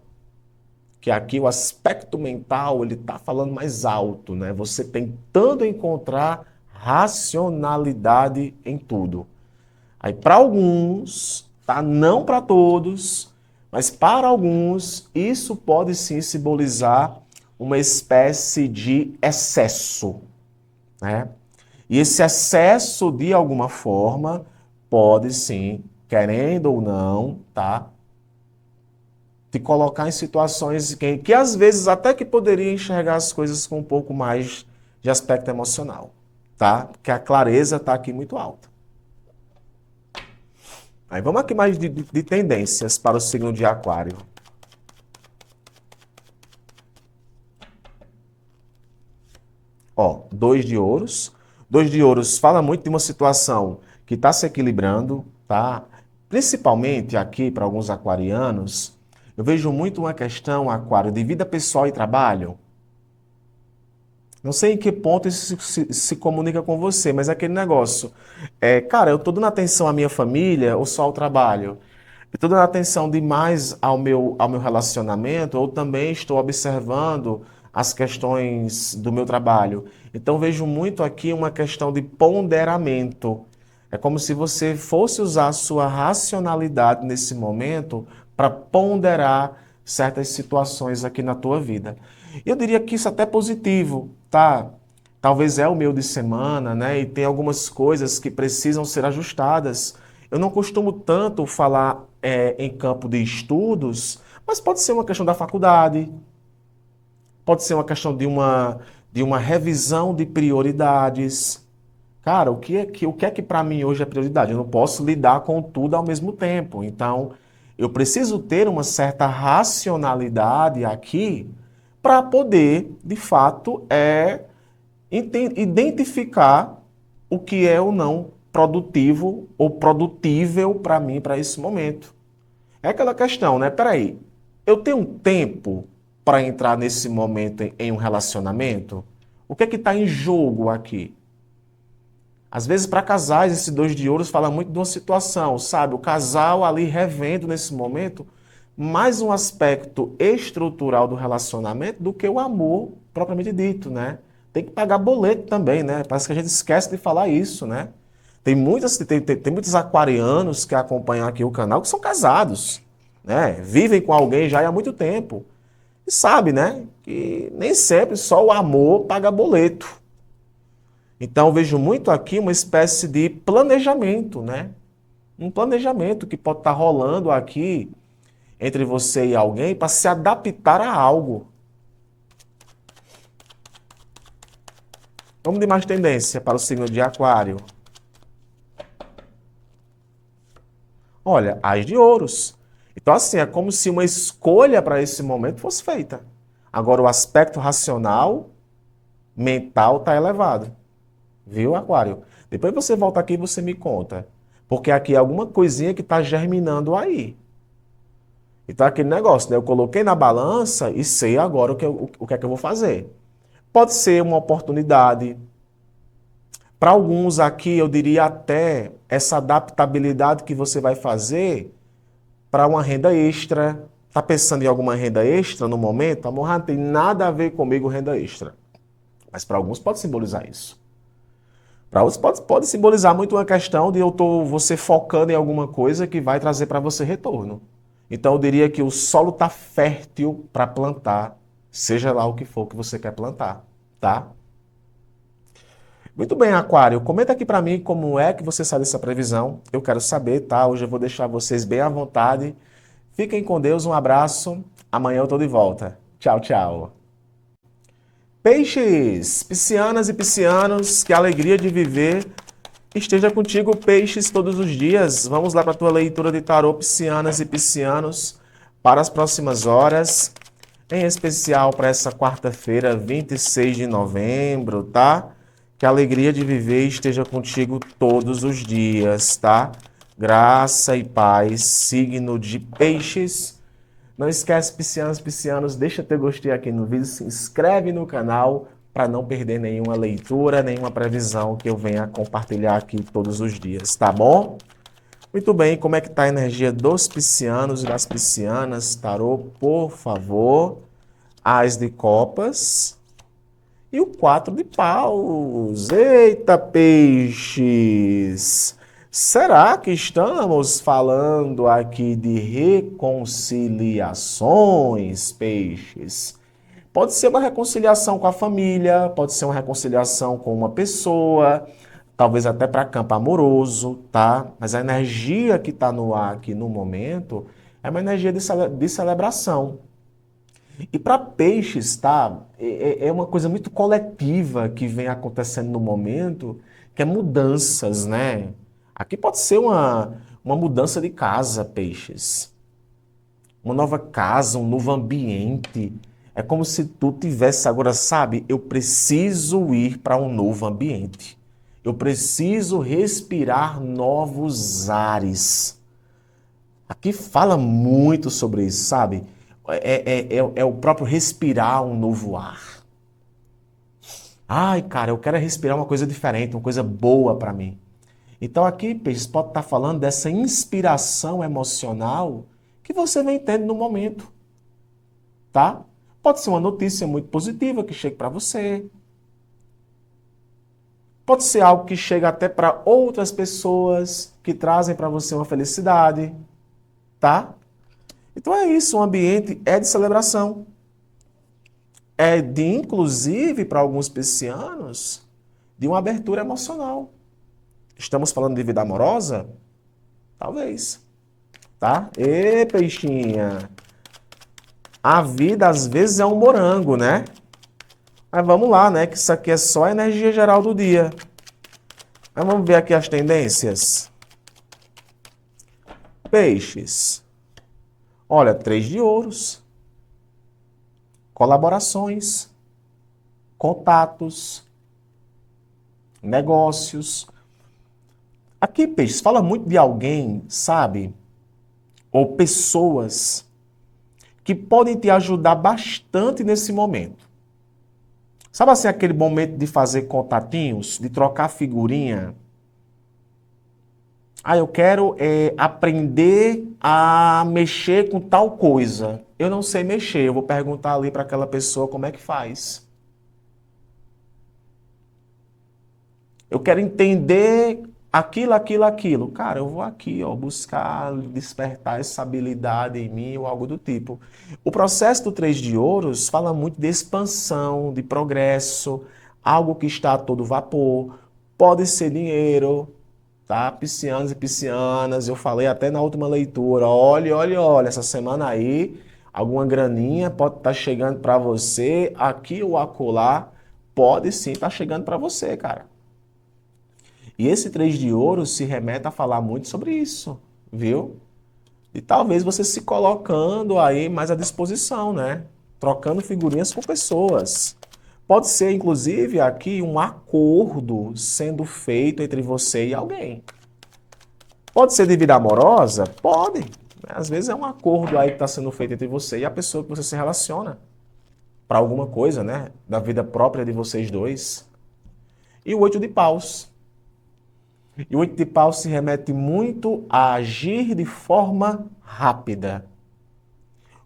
que aqui o aspecto mental, ele está falando mais alto, né? Você tentando encontrar racionalidade em tudo. Aí, para alguns, tá? Não para todos, mas para alguns, isso pode sim simbolizar uma espécie de excesso, né? E esse excesso, de alguma forma, pode sim, querendo ou não, tá? Te colocar em situações que às vezes até que poderia enxergar as coisas com um pouco mais de aspecto emocional, tá? Porque a clareza está aqui muito alta. Aí vamos aqui mais de tendências para o signo de Aquário. Ó, 2 de ouros. 2 de ouros fala muito de uma situação que está se equilibrando, tá? Principalmente aqui para alguns aquarianos, eu vejo muito uma questão, Aquário, de vida pessoal e trabalho. Não sei em que ponto isso se comunica com você, mas é aquele negócio. Cara, eu estou dando atenção à minha família ou só ao trabalho? Eu estou dando atenção demais ao meu relacionamento ou também estou observando as questões do meu trabalho? Então vejo muito aqui uma questão de ponderamento. É como se você fosse usar a sua racionalidade nesse momento para ponderar certas situações aqui na tua vida. Eu diria que isso até é positivo, tá? Talvez é o meio de semana, né? E tem algumas coisas que precisam ser ajustadas. Eu não costumo tanto falar em campo de estudos, mas pode ser uma questão da faculdade, pode ser uma questão de uma revisão de prioridades. Cara, o que é que para mim hoje é prioridade? Eu não posso lidar com tudo ao mesmo tempo. Então, eu preciso ter uma certa racionalidade aqui para poder, de fato, identificar o que é ou não produtivo ou produtível para mim para esse momento. É aquela questão, né? Peraí, eu tenho um tempo para entrar nesse momento em um relacionamento? O que é que está em jogo aqui? Às vezes, para casais, esse dois de ouros fala muito de uma situação, sabe? O casal ali revendo nesse momento mais um aspecto estrutural do relacionamento do que o amor propriamente dito, né? Tem que pagar boleto também, né? Parece que a gente esquece de falar isso, né? Tem muitos aquarianos que acompanham aqui o canal que são casados, né? Vivem com alguém já há muito tempo. E sabe, né? Que nem sempre só o amor paga boleto. Então, eu vejo muito aqui uma espécie de planejamento, né? Um planejamento que pode estar rolando aqui entre você e alguém para se adaptar a algo. Vamos de mais tendência para o signo de Aquário. Olha, As de Ouros. Então, assim, é como se uma escolha para esse momento fosse feita. Agora, o aspecto racional, mental, está elevado. Viu, Aquário? Depois você volta aqui e você me conta. Porque aqui é alguma coisinha que está germinando aí. Então, aquele negócio, né? Eu coloquei na balança e sei agora o que é que eu vou fazer. Pode ser uma oportunidade. Para alguns aqui, eu diria até essa adaptabilidade que você vai fazer para uma renda extra. Está pensando em alguma renda extra no momento? Amor, não tem nada a ver comigo renda extra. Mas para alguns pode simbolizar isso. Para outros pode simbolizar muito uma questão de você focando em alguma coisa que vai trazer para você retorno. Então eu diria que o solo está fértil para plantar, seja lá o que for que você quer plantar, tá? Muito bem, Aquário. Comenta aqui para mim como é que você sai dessa previsão. Eu quero saber, tá? Hoje eu vou deixar vocês bem à vontade. Fiquem com Deus, um abraço. Amanhã eu tô de volta. Tchau, tchau. Peixes, piscianas e piscianos, que alegria de viver esteja contigo, peixes, todos os dias. Vamos lá para a tua leitura de tarô, piscianas e piscianos, para as próximas horas, em especial para essa quarta-feira, 26 de novembro, tá? Que a alegria de viver esteja contigo todos os dias, tá? Graça e paz, signo de peixes. Não esquece, piscianos, piscianos, deixa teu gostei aqui no vídeo, se inscreve no canal para não perder nenhuma leitura, nenhuma previsão que eu venha compartilhar aqui todos os dias, tá bom? Muito bem, como é que tá a energia dos piscianos e das piscianas? Tarô, por favor. As de copas e o 4 de paus. Eita, peixes! Será que estamos falando aqui de reconciliações, peixes? Pode ser uma reconciliação com a família, pode ser uma reconciliação com uma pessoa, talvez até para campo amoroso, tá? Mas a energia que está no ar aqui no momento é uma energia de celebração. E para peixes, tá? É uma coisa muito coletiva que vem acontecendo no momento, que é mudanças, né? Aqui pode ser uma mudança de casa, peixes. Uma nova casa, um novo ambiente. É como se tu tivesse agora, sabe? Eu preciso ir para um novo ambiente. Eu preciso respirar novos ares. Aqui fala muito sobre isso, sabe? É o próprio respirar um novo ar. Ai, cara, eu quero respirar uma coisa diferente, uma coisa boa para mim. Então aqui, Peixes, pode estar falando dessa inspiração emocional que você vem tendo no momento, tá? Pode ser uma notícia muito positiva que chegue para você. Pode ser algo que chega até para outras pessoas que trazem para você uma felicidade, tá? Então é isso, o ambiente é de celebração. É de, inclusive, para alguns piscianos, de uma abertura emocional. Estamos falando de vida amorosa? Talvez, tá? Ê, peixinha, a vida às vezes é um morango, né? Mas vamos lá, né? Que isso aqui é só a energia geral do dia. Mas vamos ver aqui as tendências. Peixes. Olha, 3 de ouros. Colaborações. Contatos. Negócios. Aqui, Peixes, fala muito de alguém, sabe? Ou pessoas que podem te ajudar bastante nesse momento. Sabe assim, aquele momento de fazer contatinhos, de trocar figurinha? Ah, eu quero aprender a mexer com tal coisa. Eu não sei mexer, eu vou perguntar ali para aquela pessoa como é que faz. Eu quero entender aquilo, aquilo, aquilo. Cara, eu vou aqui, ó, buscar despertar essa habilidade em mim ou algo do tipo. O processo do 3 de ouros fala muito de expansão, de progresso, algo que está a todo vapor. Pode ser dinheiro, tá? Piscianos e piscianas, eu falei até na última leitura, olha, olha, olha, essa semana aí, alguma graninha pode estar chegando para você, aqui ou acolá, pode sim estar chegando para você, cara. E esse 3 de ouros se remete a falar muito sobre isso, viu? E talvez você se colocando aí mais à disposição, né? Trocando figurinhas com pessoas. Pode ser, inclusive, aqui um acordo sendo feito entre você e alguém. Pode ser de vida amorosa? Pode. Às vezes é um acordo aí que está sendo feito entre você e a pessoa que você se relaciona. Para alguma coisa, né? Da vida própria de vocês dois. E o 8 de paus. E o 8 de paus se remete muito a agir de forma rápida.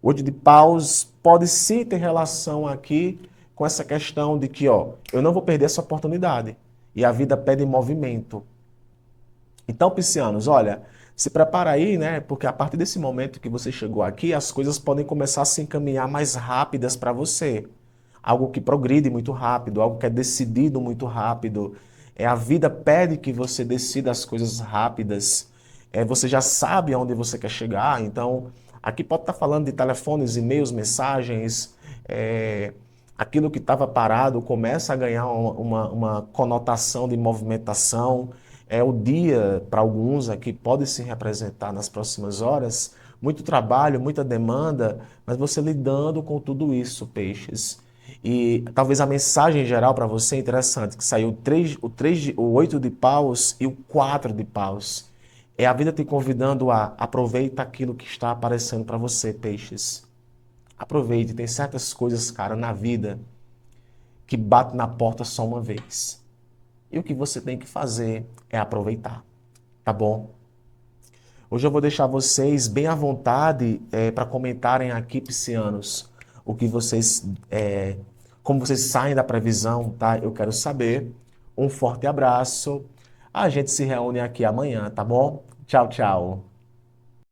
O 8 de paus pode sim ter relação aqui com essa questão de que, ó, eu não vou perder essa oportunidade. E a vida pede movimento. Então, piscianos, olha, se prepara aí, né? Porque a partir desse momento que você chegou aqui, as coisas podem começar a se encaminhar mais rápidas para você. Algo que progride muito rápido, algo que é decidido muito rápido. A vida pede que você decida as coisas rápidas. Você já sabe aonde você quer chegar, então aqui pode estar falando de telefones, e-mails, mensagens. Aquilo que estava parado começa a ganhar uma conotação de movimentação. O dia, para alguns aqui, pode se representar nas próximas horas. Muito trabalho, muita demanda, mas você lidando com tudo isso, peixes. E talvez a mensagem geral para você é interessante, que saiu o 8 de paus e o 4 de paus. É a vida te convidando a aproveita aquilo que está aparecendo para você, peixes. Aproveite, tem certas coisas, cara, na vida que bate na porta só uma vez. E o que você tem que fazer é aproveitar, tá bom? Hoje eu vou deixar vocês bem à vontade para comentarem aqui, piscianos, o que vocês, como vocês saem da previsão, tá? Eu quero saber. Um forte abraço. A gente se reúne aqui amanhã, tá bom? Tchau, tchau.